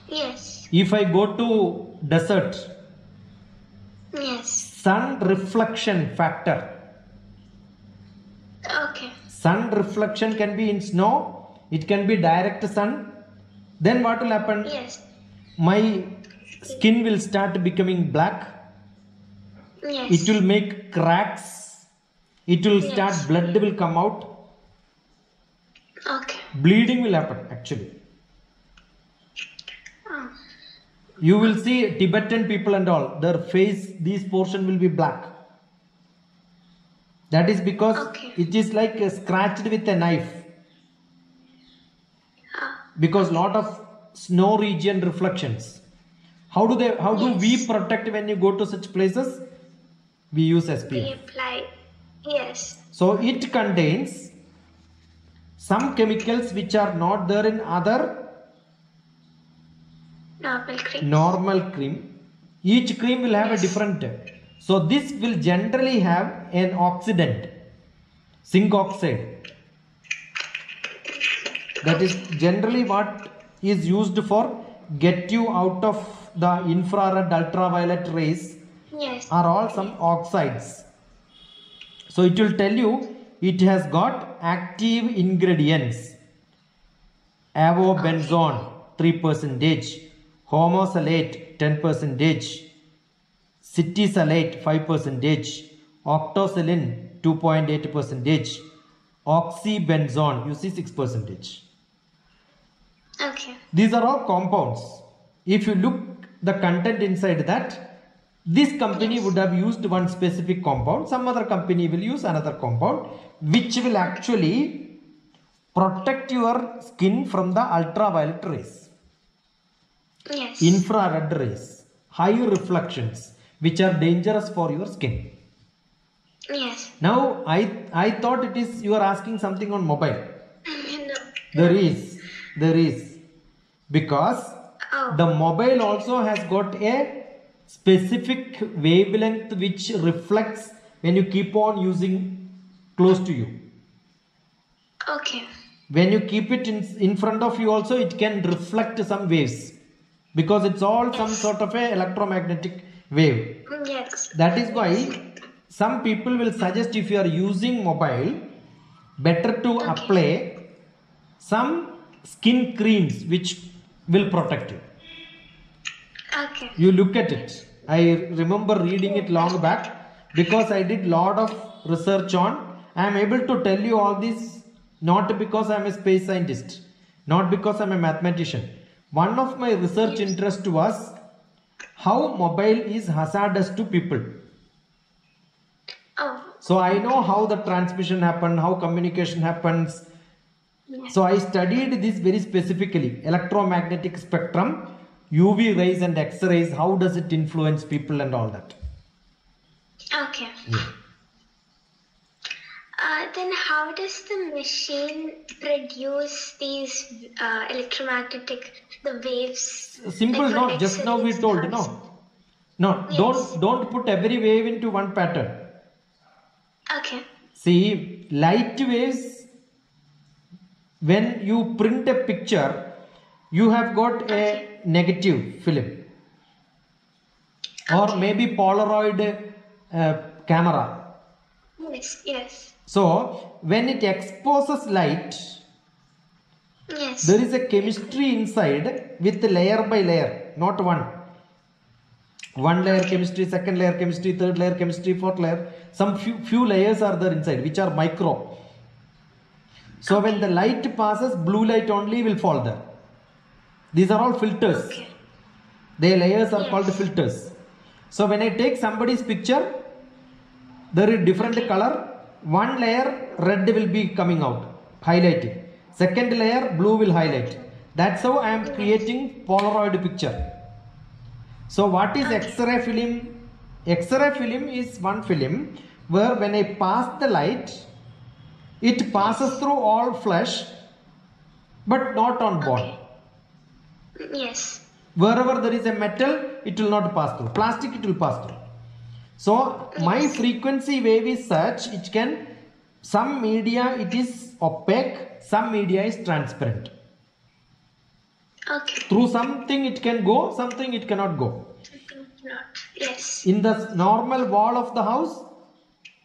[SPEAKER 1] Yes.
[SPEAKER 2] if I go to desert,
[SPEAKER 1] Yes.
[SPEAKER 2] sun reflection factor.
[SPEAKER 1] Okay.
[SPEAKER 2] Sun reflection can be in snow, it can be direct sun. Then what will happen?
[SPEAKER 1] Yes.
[SPEAKER 2] My skin will start becoming black.
[SPEAKER 1] Yes.
[SPEAKER 2] It will make cracks. It will start,
[SPEAKER 1] Yes.
[SPEAKER 2] blood will come out.
[SPEAKER 1] Okay.
[SPEAKER 2] Bleeding will happen actually.
[SPEAKER 1] Oh.
[SPEAKER 2] You will see Tibetan people and all, their face, this portion will be black. That is because
[SPEAKER 1] Okay.
[SPEAKER 2] it is like scratched with a knife. Because lot of snow region reflections. How do we
[SPEAKER 1] Yes.
[SPEAKER 2] protect when you go to such places? We use SPF.
[SPEAKER 1] We apply. Yes.
[SPEAKER 2] So it contains some chemicals which are not there in other
[SPEAKER 1] Normal cream.
[SPEAKER 2] Each cream will have
[SPEAKER 1] Yes.
[SPEAKER 2] a different. So this will generally have an oxidant, zinc oxide. That is generally what is used for get you out of the infrared ultraviolet rays
[SPEAKER 1] Yes.
[SPEAKER 2] are all some oxides. So it will tell you it has got active ingredients. Avobenzone 3%, homosalate 10%, citisalate 5%, octosilin 2.8%, oxybenzone you see 6%.
[SPEAKER 1] Okay.
[SPEAKER 2] These are all compounds. If you look the content inside that, this company would have used one specific compound, some other company will use another compound, which will actually protect your skin from the ultraviolet rays,
[SPEAKER 1] Yes.
[SPEAKER 2] infrared rays, high reflections, which are dangerous for your skin.
[SPEAKER 1] Yes.
[SPEAKER 2] Now, I thought it is you are asking something on mobile.
[SPEAKER 1] No.
[SPEAKER 2] There is, because
[SPEAKER 1] Oh.
[SPEAKER 2] the mobile also has got a specific wavelength which reflects when you keep on using close to you.
[SPEAKER 1] Okay.
[SPEAKER 2] When you keep it in front of you also, it can reflect some waves, because it's all some sort of a electromagnetic wave.
[SPEAKER 1] Yes.
[SPEAKER 2] That is why some people will suggest, if you are using mobile, better to apply some skin creams which will protect you.
[SPEAKER 1] Okay.
[SPEAKER 2] You look at it. I remember reading it long back, because I did lot of research on. I am able to tell you all this not because I am a space scientist, not because I am a mathematician. One of my research interest was how mobile is hazardous to people.
[SPEAKER 1] Oh.
[SPEAKER 2] So I know how the transmission happens, how communication happens.
[SPEAKER 1] Yes.
[SPEAKER 2] So I studied this very specifically, electromagnetic spectrum, UV rays and X-rays, how does it influence people and all that.
[SPEAKER 1] Okay. Then how does the machine produce these the waves?
[SPEAKER 2] Simple,
[SPEAKER 1] like
[SPEAKER 2] no,
[SPEAKER 1] for
[SPEAKER 2] just now we
[SPEAKER 1] X-rays,
[SPEAKER 2] told, no,
[SPEAKER 1] Yes.
[SPEAKER 2] don't put every wave into one pattern.
[SPEAKER 1] Okay.
[SPEAKER 2] See, light waves, when you print a picture, you have got a negative film, or maybe Polaroid camera.
[SPEAKER 1] Yes. Yes.
[SPEAKER 2] So when it exposes light,
[SPEAKER 1] Yes.
[SPEAKER 2] there is a chemistry inside with layer by layer, not one layer chemistry, second layer chemistry, third layer chemistry, fourth layer. Some few layers are there inside, which are micro. So when the light passes, blue light only will fall there. These are all filters.
[SPEAKER 1] Okay.
[SPEAKER 2] Their layers are called
[SPEAKER 1] Yes.
[SPEAKER 2] filters. So when I take somebody's picture, there is different color. One layer red will be coming out, highlighting. Second layer blue will highlight. That's how I am creating Polaroid picture. So what is X-ray film? X-ray film is one film where when I pass the light, it passes through all flesh, but not on bone.
[SPEAKER 1] Yes.
[SPEAKER 2] Wherever there is a metal, it will not pass through. Plastic, it will pass through. So my frequency wave is such, it can, some media it is opaque, some media is transparent.
[SPEAKER 1] Okay.
[SPEAKER 2] Through something it can go, something it cannot go.
[SPEAKER 1] Not. Yes.
[SPEAKER 2] In the normal wall of the house,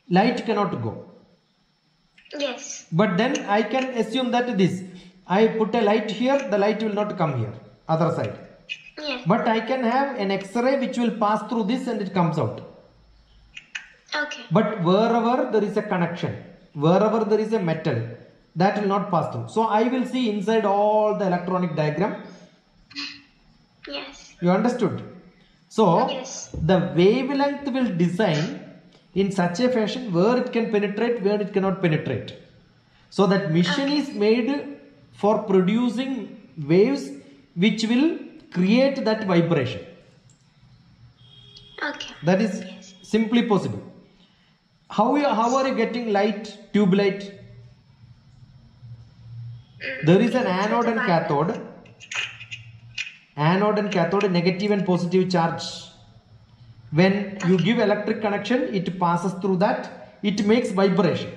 [SPEAKER 2] light cannot go.
[SPEAKER 1] Yes.
[SPEAKER 2] But then I can assume that this, I put a light here, the light will not come here, other side.
[SPEAKER 1] Yes.
[SPEAKER 2] But I can have an X-ray which will pass through this and it comes out.
[SPEAKER 1] Okay.
[SPEAKER 2] But wherever there is a connection, wherever there is a metal, that will not pass through. So I will see inside all the electronic diagram.
[SPEAKER 1] Yes.
[SPEAKER 2] You understood? So
[SPEAKER 1] Yes.
[SPEAKER 2] the wavelength will design in such a fashion where it can penetrate, where it cannot penetrate. So that machine is made for producing waves which will create that vibration.
[SPEAKER 1] Okay.
[SPEAKER 2] That is simply possible. How are you getting light, tube light? There is an anode and cathode. Anode and cathode, negative and positive charge. When you give electric connection, it passes through that, it makes vibration.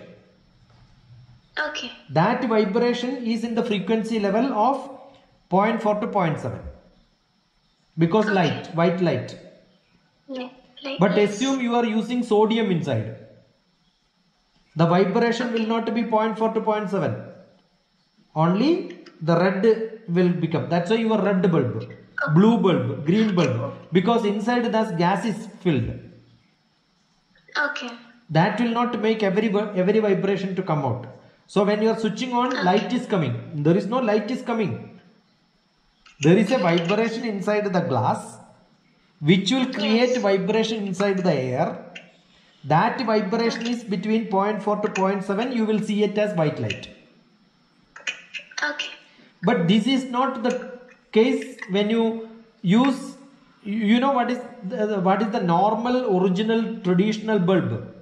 [SPEAKER 1] Okay.
[SPEAKER 2] That vibration is in the frequency level of 0.4 to 0.7. Because light, white light.
[SPEAKER 1] Yeah. Like,
[SPEAKER 2] But
[SPEAKER 1] yes.
[SPEAKER 2] assume you are using sodium inside. The vibration will not be 0.4 to 0.7. Only the red will become. That's why your red bulb, blue bulb, green bulb. Because inside the gas is filled.
[SPEAKER 1] Okay.
[SPEAKER 2] That will not make every vibration to come out. So when you are switching on, light is coming. There is no light is coming. There is a vibration inside the glass which will create vibration inside the air. That vibration is between 0.4 to 0.7. You will see it as white light.
[SPEAKER 1] Okay.
[SPEAKER 2] But this is not the case when you use, you know what is the normal, original, traditional bulb.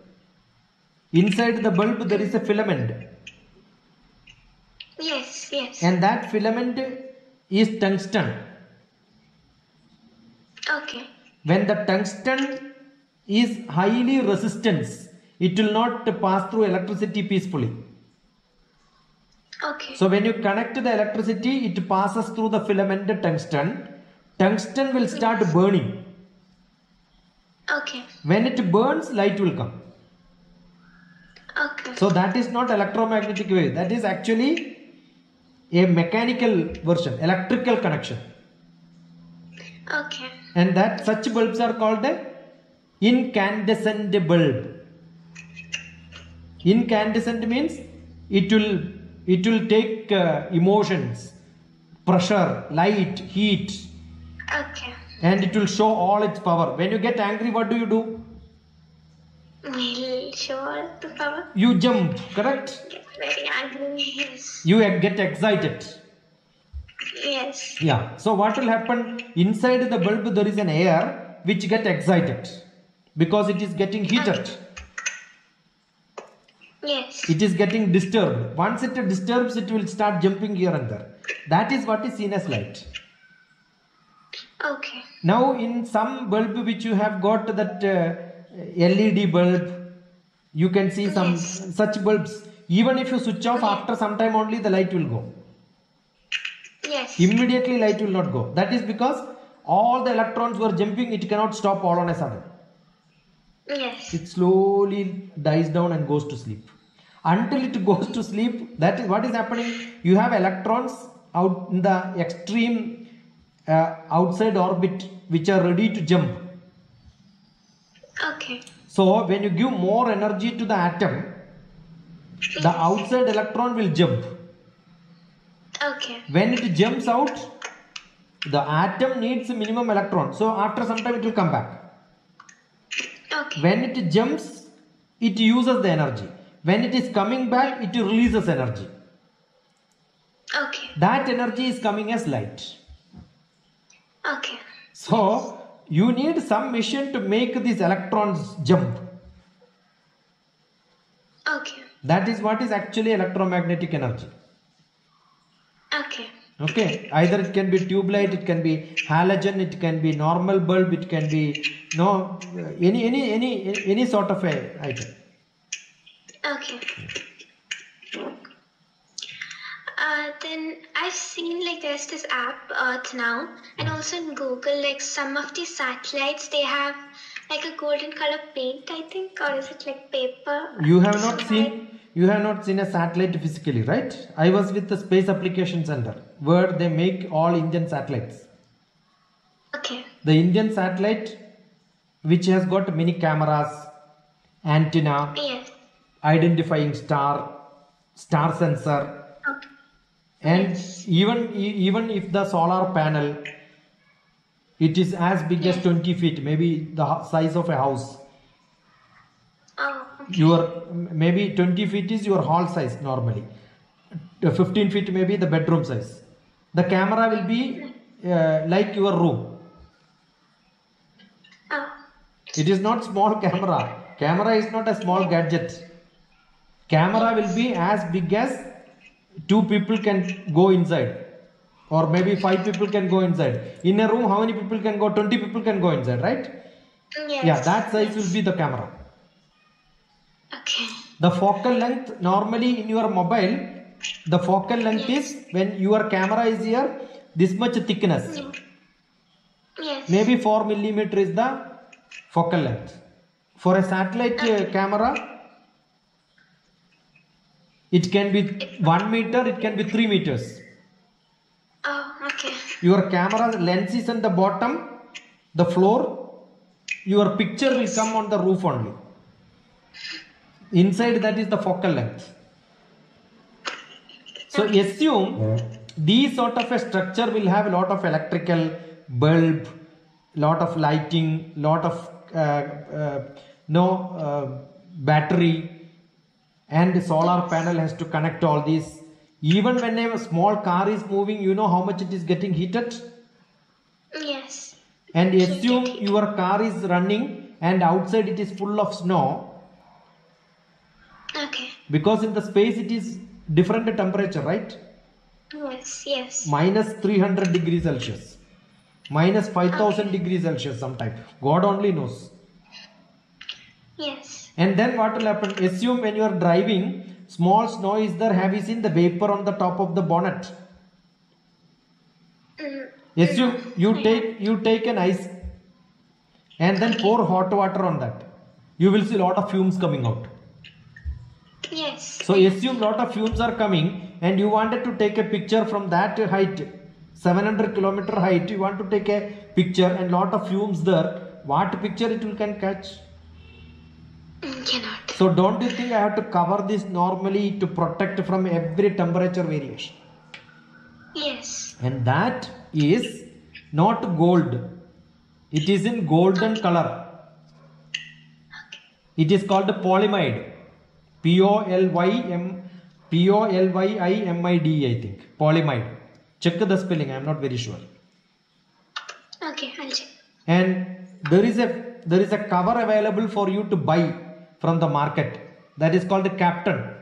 [SPEAKER 2] Inside the bulb there is a filament.
[SPEAKER 1] Yes, yes.
[SPEAKER 2] And that filament is tungsten.
[SPEAKER 1] Okay.
[SPEAKER 2] When the tungsten is highly resistant, it will not pass through electricity peacefully.
[SPEAKER 1] Okay.
[SPEAKER 2] So when you connect the electricity, it passes through the filament tungsten. Tungsten will start burning.
[SPEAKER 1] Okay.
[SPEAKER 2] When it burns, light will come.
[SPEAKER 1] Okay.
[SPEAKER 2] So that is not electromagnetic wave. That is actually a mechanical version, electrical connection.
[SPEAKER 1] Okay.
[SPEAKER 2] And that such bulbs are called the incandescent bulb. Incandescent means it will take emotions, pressure, light, heat,
[SPEAKER 1] Okay.
[SPEAKER 2] and it will show all its power. When you get angry, what do?
[SPEAKER 1] We'll show the power.
[SPEAKER 2] You jump, correct?
[SPEAKER 1] Get very angry. Yes.
[SPEAKER 2] You get excited.
[SPEAKER 1] Yes.
[SPEAKER 2] Yeah. So what will happen? Inside the bulb there is an air which get excited because it is getting heated.
[SPEAKER 1] Yes.
[SPEAKER 2] It is getting disturbed. Once it disturbs, it will start jumping here and there. That is what is seen as light.
[SPEAKER 1] Okay.
[SPEAKER 2] Now in some bulb which you have got that LED bulb, you can see some such bulbs. Even if you switch off, after some time only the light will go.
[SPEAKER 1] Yes.
[SPEAKER 2] Immediately light will not go. That is because all the electrons were jumping, it cannot stop all on a sudden.
[SPEAKER 1] Yes.
[SPEAKER 2] It slowly dies down and goes to sleep. Until it goes to sleep, that is what is happening. You have electrons out in the extreme outside orbit which are ready to jump.
[SPEAKER 1] Okay.
[SPEAKER 2] So when you give more energy to the atom, the outside electron will jump.
[SPEAKER 1] Okay.
[SPEAKER 2] When it jumps out, the atom needs a minimum electron. So after some time it will come back.
[SPEAKER 1] Okay.
[SPEAKER 2] When it jumps, it uses the energy. When it is coming back, it releases energy.
[SPEAKER 1] Okay.
[SPEAKER 2] That energy is coming as light.
[SPEAKER 1] Okay.
[SPEAKER 2] So you need some machine to make these electrons jump.
[SPEAKER 1] Okay.
[SPEAKER 2] That is what is actually electromagnetic energy.
[SPEAKER 1] Okay.
[SPEAKER 2] Okay, either it can be tube light, it can be halogen, it can be normal bulb, it can be any sort of a item.
[SPEAKER 1] Okay. Then I've seen like there's this app Earth Now, and also in Google, like some of the satellites they have like a golden color paint, I think, or is it like paper?
[SPEAKER 2] You have not seen a satellite physically, right? I was with the Space Application Center where they make all Indian satellites.
[SPEAKER 1] Okay.
[SPEAKER 2] The Indian satellite, which has got many cameras, antenna,
[SPEAKER 1] Yes.
[SPEAKER 2] identifying star sensor,
[SPEAKER 1] Okay.
[SPEAKER 2] and even if the solar panel, it is as big as 20 feet, maybe the size of a house.
[SPEAKER 1] Oh. Okay.
[SPEAKER 2] Your maybe 20 feet is your hall size normally. 15 feet maybe the bedroom size. The camera will be like your room.
[SPEAKER 1] Oh.
[SPEAKER 2] It is not small camera. Camera is not a small gadget. Camera will be as big as 2 people can go inside, or maybe 5 people can go inside. In a room, how many people can go? 20 people can go inside, right?
[SPEAKER 1] Yes.
[SPEAKER 2] Yeah, that size will be the camera.
[SPEAKER 1] Okay.
[SPEAKER 2] The focal length normally in your mobile, the focal length is when your camera is here, this much thickness.
[SPEAKER 1] Yes.
[SPEAKER 2] Maybe 4 millimeter is the focal length. For a satellite camera, it can be 1 meter, it can be 3 meters.
[SPEAKER 1] Oh, okay.
[SPEAKER 2] Your camera lens is on the bottom, the floor. Your picture will come on the roof only. Inside that is the focal length. So assume these sort of a structure will have a lot of electrical bulb, lot of lighting, lot of battery, and solar panel has to connect all these. Even when a small car is moving, you know how much it is getting heated?
[SPEAKER 1] Yes.
[SPEAKER 2] And assume your car is running and outside it is full of snow.
[SPEAKER 1] Okay.
[SPEAKER 2] Because in the space it is different temperature, right?
[SPEAKER 1] Yes, yes.
[SPEAKER 2] Minus 300 degrees Celsius. Minus 5000 degrees Celsius sometimes. God only knows.
[SPEAKER 1] Yes.
[SPEAKER 2] And then what will happen? Assume when you are driving, small snow is there. Have you seen the vapor on the top of the bonnet? Assume you take an ice and then pour hot water on that. You will see a lot of fumes coming out.
[SPEAKER 1] Yes.
[SPEAKER 2] So assume lot of fumes are coming and you wanted to take a picture from that height, 700 kilometer height. You want to take a picture and lot of fumes there. What picture it will can catch?
[SPEAKER 1] Cannot.
[SPEAKER 2] So don't you think I have to cover this normally to protect from every temperature variation?
[SPEAKER 1] Yes.
[SPEAKER 2] And that is not gold. It is in golden color. It is called polyimide. Polyimide, I think. Polyimide. Check the spelling. I am not very sure.
[SPEAKER 1] Okay, I'll check.
[SPEAKER 2] And there is a cover available for you to buy from the market. That is called Kapton.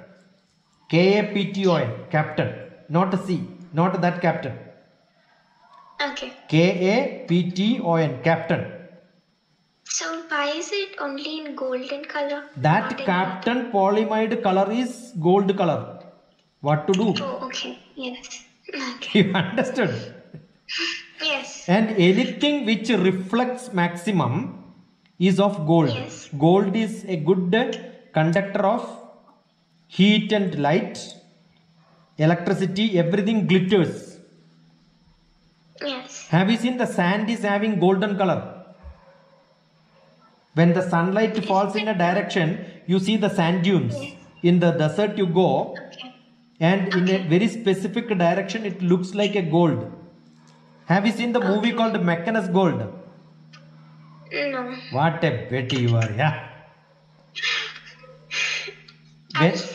[SPEAKER 2] Kapton. Kapton. Not a C. Not that Kapton.
[SPEAKER 1] Okay.
[SPEAKER 2] Kapton. Kapton.
[SPEAKER 1] So why is it only in golden color?
[SPEAKER 2] That Kapton polyimide color is gold color. What to do?
[SPEAKER 1] Oh, okay. Yes. Okay.
[SPEAKER 2] You understood?
[SPEAKER 1] Yes.
[SPEAKER 2] And anything which reflects maximum is of gold.
[SPEAKER 1] Yes.
[SPEAKER 2] Gold is a good conductor of heat and light, electricity, everything glitters.
[SPEAKER 1] Yes.
[SPEAKER 2] Have you seen the sand is having golden color? When the sunlight falls in a direction, you see the sand dunes. In the desert you go, and in a very specific direction it looks like a gold. Have you seen the movie called Mackenna's Gold?
[SPEAKER 1] No.
[SPEAKER 2] What a betty you are, yeah.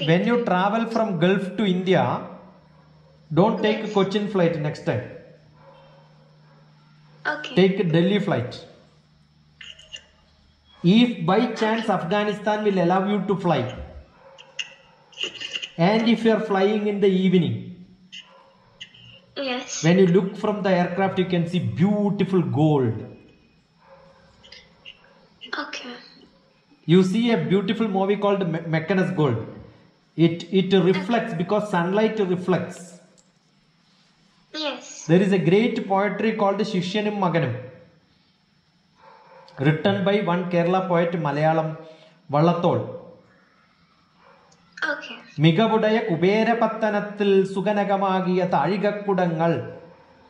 [SPEAKER 2] When you travel from Gulf to India, don't take a Cochin flight next time.
[SPEAKER 1] Okay.
[SPEAKER 2] Take a Delhi flight. If by chance Afghanistan will allow you to fly, and if you are flying in the evening,
[SPEAKER 1] Yes.
[SPEAKER 2] when you look from the aircraft, you can see beautiful gold.
[SPEAKER 1] Okay.
[SPEAKER 2] You see a beautiful movie called Mackenna's Gold. It reflects because sunlight reflects.
[SPEAKER 1] Yes.
[SPEAKER 2] There is a great poetry called Shishyanum Maganum, written by one Kerala poet Malayalam, Vallathol.
[SPEAKER 1] Okay.
[SPEAKER 2] മികവുടയ കുബേരപത്തനത്തിൽ സുഗനകമാകിയ താഴികക്കുടങ്ങൾ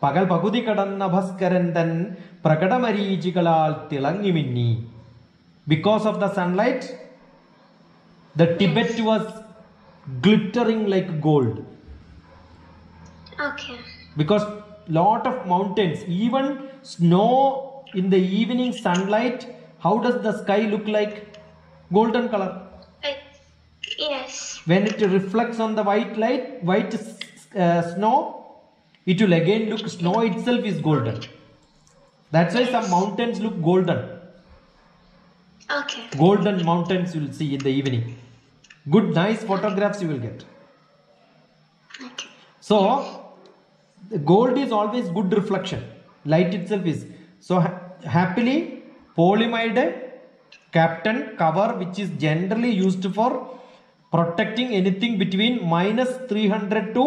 [SPEAKER 2] പകൽ പകുതി കടന്ന ഭസ്കരൻ തൻ പ്രകടമരീചികളാൽ തിളങ്ങി മിന്നി. Because of the sunlight, the Tibet was glittering like gold.
[SPEAKER 1] Okay.
[SPEAKER 2] Because lot of mountains, even snow in the evening sunlight, how does the sky look like? Golden color.
[SPEAKER 1] Yes.
[SPEAKER 2] When it reflects on the white light, snow, it will again look, snow itself is golden. That's why some mountains look golden.
[SPEAKER 1] Okay.
[SPEAKER 2] Golden mountains you will see in the evening. Good, nice photographs you will get.
[SPEAKER 1] Okay.
[SPEAKER 2] So, the gold is always good reflection. Light itself is. So, happily, polyimide Kapton cover, which is generally used for protecting anything between minus 300 to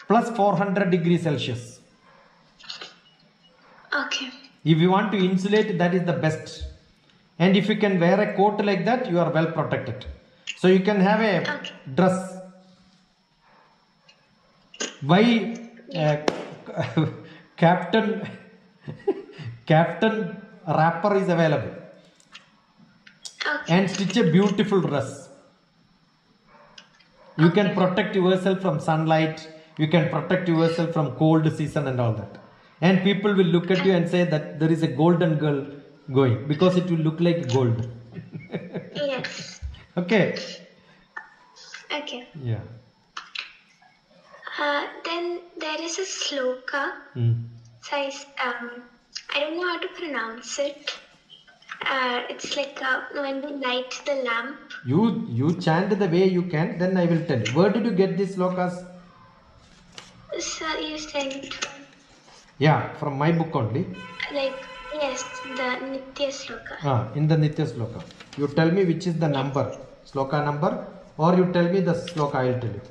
[SPEAKER 2] plus 400 degrees Celsius.
[SPEAKER 1] Okay.
[SPEAKER 2] If you want to insulate, that is the best. And if you can wear a coat like that, you are well protected. So you can have a dress. Why Captain Rapper is available. And stitch a beautiful dress. You can protect yourself from sunlight. You can protect yourself from cold season and all that. And people will look at you and say that there is a golden girl going, because it will look like gold.
[SPEAKER 1] Yes.
[SPEAKER 2] Okay.
[SPEAKER 1] Okay.
[SPEAKER 2] Yeah.
[SPEAKER 1] Then there is a sloka. So I don't know how to pronounce it. It's like when we light the lamp.
[SPEAKER 2] You chant the way you can, then I will tell you. Where did you get these slokas?
[SPEAKER 1] So you sent.
[SPEAKER 2] Yeah, from my book only.
[SPEAKER 1] Like, yes, the Nitya Sloka.
[SPEAKER 2] In the Nitya Sloka. You tell me which is the number, Sloka number, or you tell me the Sloka, I will tell you.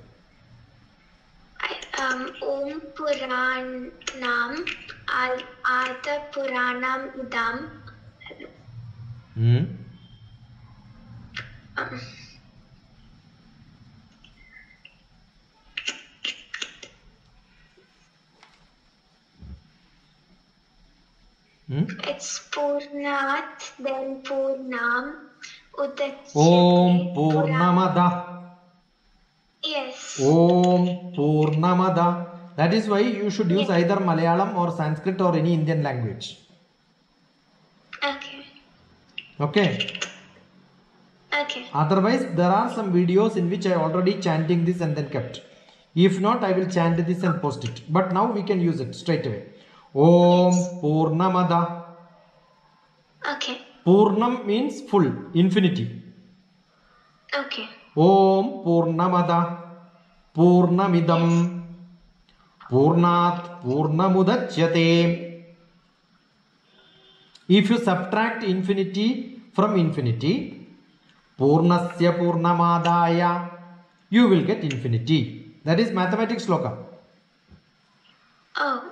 [SPEAKER 1] Om Puranam Ada Puranam Idam. It's Purnat, then Purnam, Udachyate.
[SPEAKER 2] Om Purnamada.
[SPEAKER 1] Yes.
[SPEAKER 2] Om Purnamada. That is why you should use either Malayalam or Sanskrit or any Indian language.
[SPEAKER 1] Okay.
[SPEAKER 2] Okay.
[SPEAKER 1] Okay.
[SPEAKER 2] Otherwise, there are some videos in which I already chanting this and then kept. If not, I will chant this and post it. But now we can use it straight away. Om Purnamada.
[SPEAKER 1] Okay.
[SPEAKER 2] Purnam means full, infinity.
[SPEAKER 1] Okay.
[SPEAKER 2] Om Purnamada. Purnamidam. Purnat Purnamudachyate. If you subtract infinity from infinity, Purnasya Purnamadaya, you will get infinity. That is mathematics sloka.
[SPEAKER 1] Oh,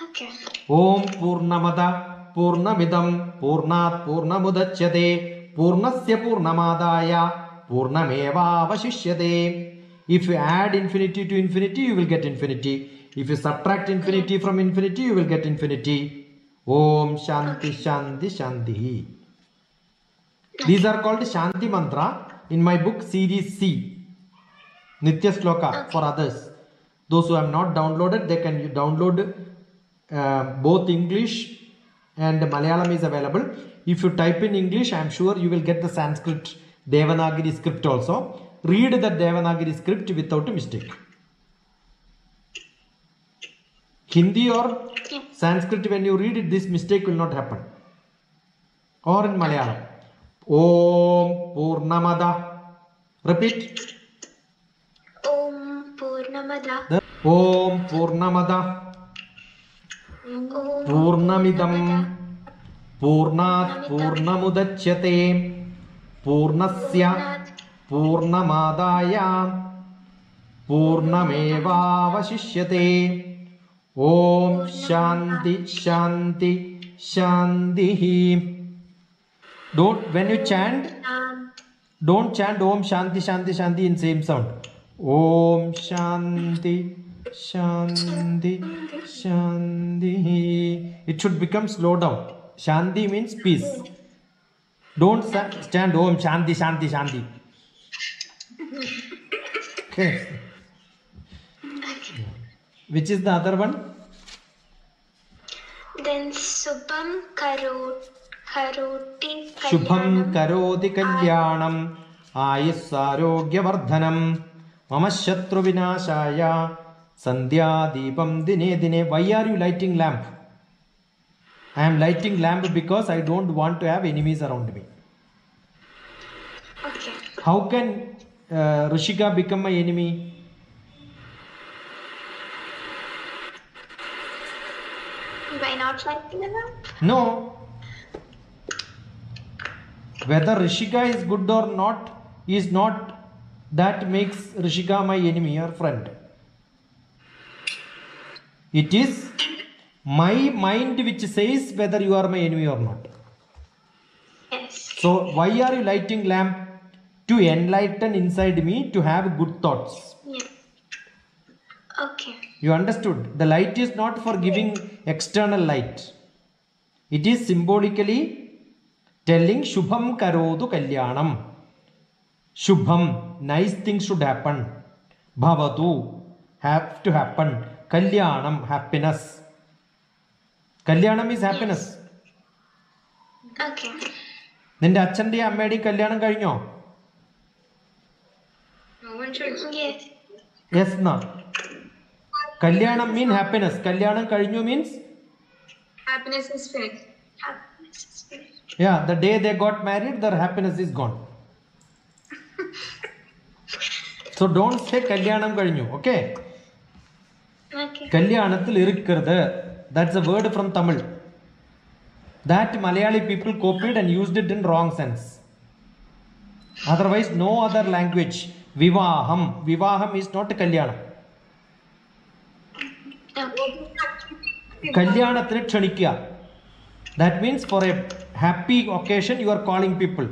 [SPEAKER 1] okay.
[SPEAKER 2] Om Purnamada Purnamidam Purnat Purnamudachyate Purnasya Purnamadaya Purnameva Vashishyate. If you add infinity to infinity, you will get infinity. If you subtract infinity from infinity, you will get infinity. Om Shanti Shanti Shanti. These are called Shanti Mantra in my book series C. Nitya Sloka for others. Those who have not downloaded, they can download both English and Malayalam is available. If you type in English, I am sure you will get the Sanskrit Devanagari script also. Read the Devanagari script without a mistake. Hindi or Sanskrit, when you read it, this mistake will not happen. Or in Malayalam. Om Purnamada. Repeat.
[SPEAKER 1] Om Purnamada.
[SPEAKER 2] Om Purnamada. Purnamidam. Purnat Purnamudachyate. Purnasya Purnamadaya. Purnameva Vashishyate. Om Shanti Shanti Shanti. When you chant, don't chant Om Shanti Shanti Shanti in same sound. Om Shanti Shanti Shanti. It should become slow down. Shanti means peace. Don't chant Om Shanti Shanti Shanti. Okay. Which is the other one?
[SPEAKER 1] Then Subham Karoti
[SPEAKER 2] Shubham Karoti Kalyanam Ayusarogya Vardhanam Mama Shatru Vinashaya Sandhya Deepam Dine Dine. Why are you lighting lamp? I am lighting lamp because I don't want to have enemies around me.
[SPEAKER 1] Okay.
[SPEAKER 2] How can Rishika become my enemy?
[SPEAKER 1] By not lighting the lamp?
[SPEAKER 2] No. Whether Rishika is good or not is not that makes Rishika my enemy or friend. It is my mind which says whether you are my enemy or not.
[SPEAKER 1] Yes.
[SPEAKER 2] So why are you lighting lamp? To enlighten inside me, to have good thoughts.
[SPEAKER 1] Yeah. Okay.
[SPEAKER 2] You understood? The light is not for giving external light. It is symbolically telling Shubham Karodu Kalyanam. Shubham, nice things should happen. Bhavatu, have to happen. Kalyanam, happiness. Kalyanam is happiness.
[SPEAKER 1] Okay.
[SPEAKER 2] നിന്റെ അച്ഛൻ്റെയും അമ്മയുടെയും കല്യാണം കഴിഞ്ഞോ?
[SPEAKER 1] Yes.
[SPEAKER 2] Yes, na. Kalyanam mean happiness. Kalyanam കഴിഞ്ഞു means
[SPEAKER 3] Happiness is finished.
[SPEAKER 1] Happiness is finished.
[SPEAKER 2] yeah, the day they got married, their happiness is gone. So don't say Kalyanam കഴിഞ്ഞു, okay?
[SPEAKER 1] Okay.
[SPEAKER 2] കല്യാണത്തിൽ ഇരിക്കരുത്. That's a word from Tamil. That Malayali people copied and used it in wrong sense. Otherwise, no other language. Vivaham. Vivaham is not Kalyanam.
[SPEAKER 1] Okay.
[SPEAKER 2] Kalyanatine kshanikya. That means for a happy occasion you are calling people.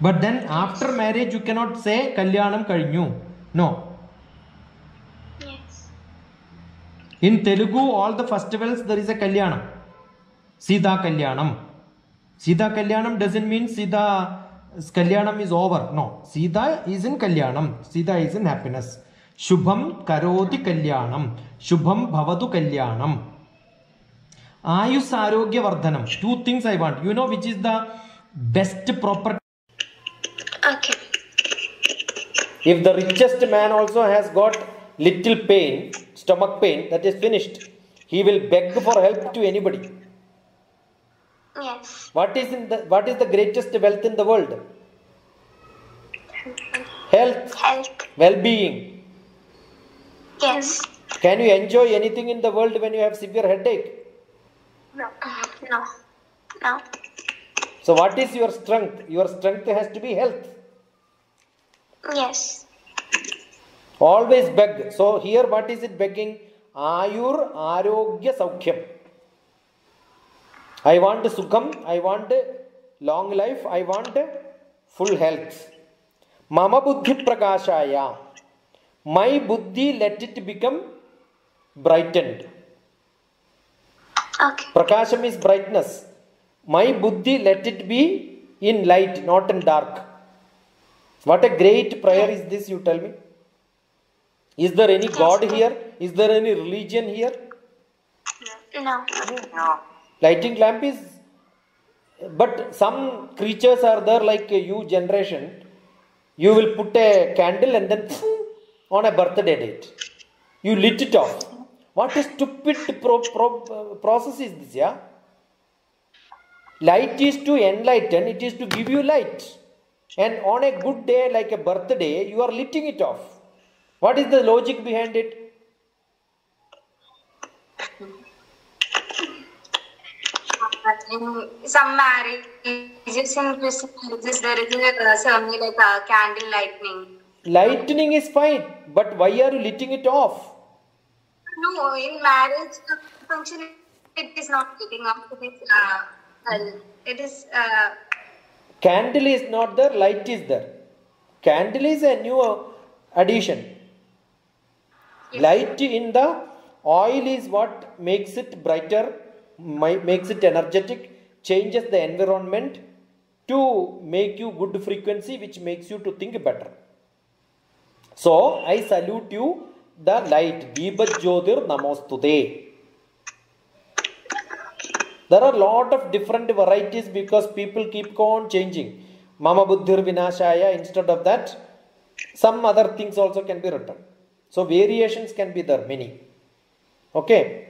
[SPEAKER 2] But then after marriage you cannot say Kalyanam കഴിഞ്ഞു. No.
[SPEAKER 1] Yes.
[SPEAKER 2] In Telugu, all the festivals there is a Kalyanam. Sita Kalyanam. Sita Kalyanam doesn't mean Sita Kalyanam is over. No. Sita is in Kalyanam. Sita is in happiness. Shubham Karoti Kalyanam. Shubham Bhavatu Kalyanam. Ayus Arogya Vardhanam. Two things I want. You know which is the best proper.
[SPEAKER 1] Okay.
[SPEAKER 2] If the richest man also has got little pain, stomach pain, that is finished. He will beg for help to anybody.
[SPEAKER 1] Yes.
[SPEAKER 2] What is the greatest wealth in the world? Health,
[SPEAKER 1] Health.
[SPEAKER 2] well-being.
[SPEAKER 1] Yes.
[SPEAKER 2] Can you enjoy anything in the world when you have severe headache?
[SPEAKER 1] No. No. No.
[SPEAKER 2] So what is your strength? Your strength has to be health.
[SPEAKER 1] Yes.
[SPEAKER 2] Always beg. So here what is it begging? Ayur Arogya Saukhyam. I want Sukham, I want long life, I want full health. Mama Buddhi Prakashaya. My Buddhi, let it become brightened.
[SPEAKER 1] Okay.
[SPEAKER 2] Prakasham is brightness. My Buddhi, let it be in light, not in dark. What a great prayer is this, you tell me. Is there any God here? Is there any religion here?
[SPEAKER 1] No.
[SPEAKER 3] No.
[SPEAKER 2] Lighting lamp is, but some creatures are there like you generation. You will put a candle and then on a birthday date. You lit it off. What a stupid process is this, yeah? Light is to enlighten, it is to give you light. And on a good day like a birthday, you are lighting it off. What is the logic behind it?
[SPEAKER 3] In some marriages in Christian there is a ceremony like candle lightning.
[SPEAKER 2] Lightning is fine, but why are you lighting it off?
[SPEAKER 3] No, in marriage function it is not lighting up. It is.
[SPEAKER 2] Candle is not there, light is there. Candle is a new addition.
[SPEAKER 3] Yes.
[SPEAKER 2] Light in the oil is what makes it brighter, makes it energetic, changes the environment to make you good frequency, which makes you to think better. So I salute you, the light. Deepat Jyotir Namostude. There are a lot of different varieties because people keep on changing. Mama Buddhir Vinashaya, instead of that, some other things also can be written. So variations can be there, many. Okay.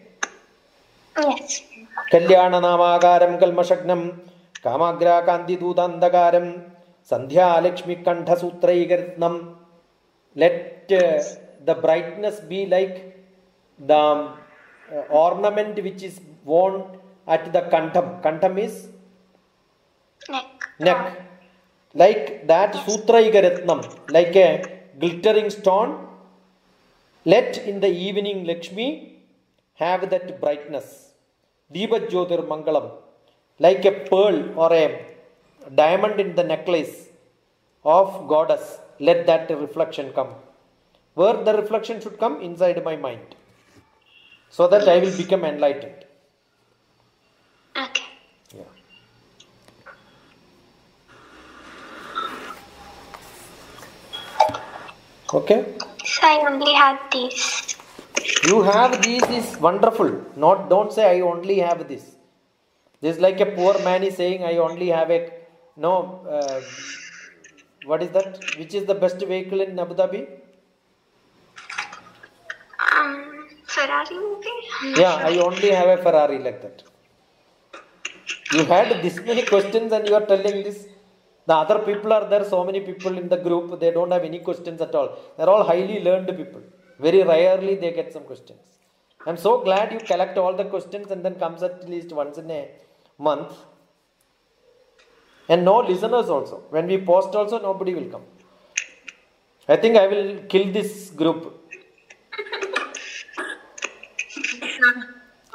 [SPEAKER 1] Yes.
[SPEAKER 2] Kalyana Namagaram Kalmashagnam Kamagra Kanti Dudandagaram Sandhya Lakshmi Kantha Sutraigaritnam. Let the brightness be like the ornament which is worn at the kantam. Kantam is neck. Like that Sutraigaritnam, like a glittering stone. Let in the evening Lakshmi have that brightness. Deepat Jyotir Mangalam, like a pearl or a diamond in the necklace of goddess, let that reflection come. Where the reflection should come? Inside my mind, so that I will become enlightened.
[SPEAKER 1] Okay.
[SPEAKER 2] Yeah. Okay.
[SPEAKER 1] So I only had these.
[SPEAKER 2] You have these is wonderful. Don't say I only have this. This is like a poor man is saying I only have a what is that? Which is the best vehicle in Abu Dhabi?
[SPEAKER 1] Ferrari maybe?
[SPEAKER 2] Yeah, I only have a Ferrari, like that. You had this many questions and you are telling this. The other people are there, so many people in the group, they don't have any questions at all. They're all highly learned people. Very rarely they get some questions. I'm so glad you collect all the questions and then comes at least once in a month. And no listeners also. When we post also, nobody will come. I think I will kill this group.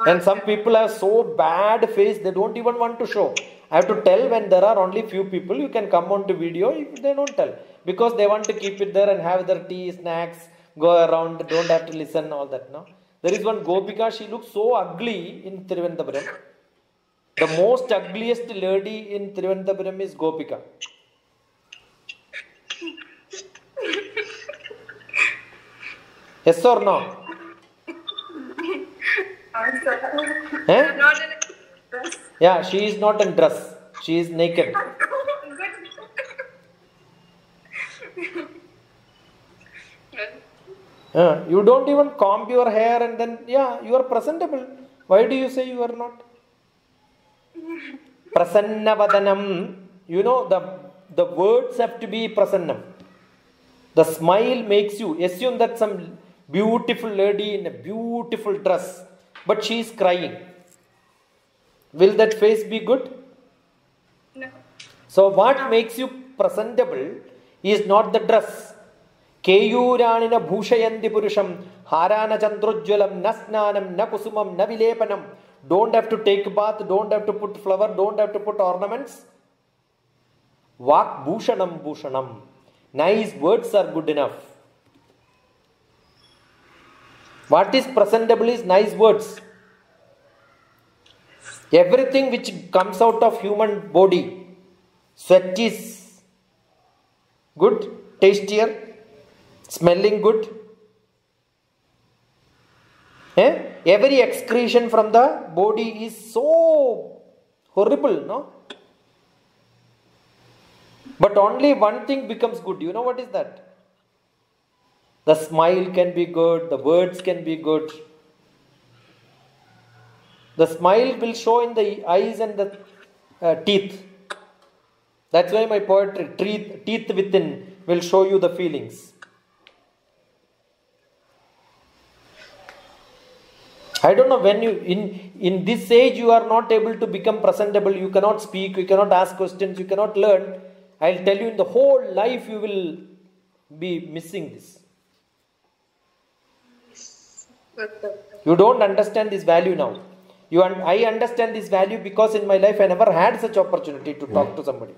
[SPEAKER 2] And some people have so bad face, they don't even want to show. I have to tell when there are only few people, you can come on to video. If they don't tell, because they want to keep it there and have their tea, snacks, go around, don't have to listen, all that. No, there is one Gopika, she looks so ugly in Thiruvananthapuram. The most ugliest lady in Thiruvananthapuram is Gopika. Yes or no? Eh? Yeah, she is not in dress. She is naked. You don't even comb your hair and then, yeah, you are presentable. Why do you say you are not? Prasannavadanam. You know, the words have to be prasannam. The smile makes you, assume that some beautiful lady in a beautiful dress, but she is crying. Will that face be good?
[SPEAKER 3] No.
[SPEAKER 2] So what makes you presentable is not the dress. Keyuranina bhushayanti purusham harana chandrojwalam na snanam na kusumam na vilepanam. Don't have to take bath, don't have to put flower, don't have to put ornaments. Vak bhushanam bhushanam. Nice words are good enough. What is presentable is nice words. Everything which comes out of human body, sweat is good, tastier, smelling good. Every excretion from the body is so horrible, no? But only one thing becomes good. You know what is that? The smile can be good, the words can be good. The smile will show in the eyes and the teeth. That's why my poetry, teeth within, will show you the feelings. I don't know, when you, in this age, you are not able to become presentable, you cannot speak, you cannot ask questions, you cannot learn. I'll tell you, in the whole life, you will be missing this. You don't understand this value now. I understand this value because in my life I never had such opportunity to talk to somebody.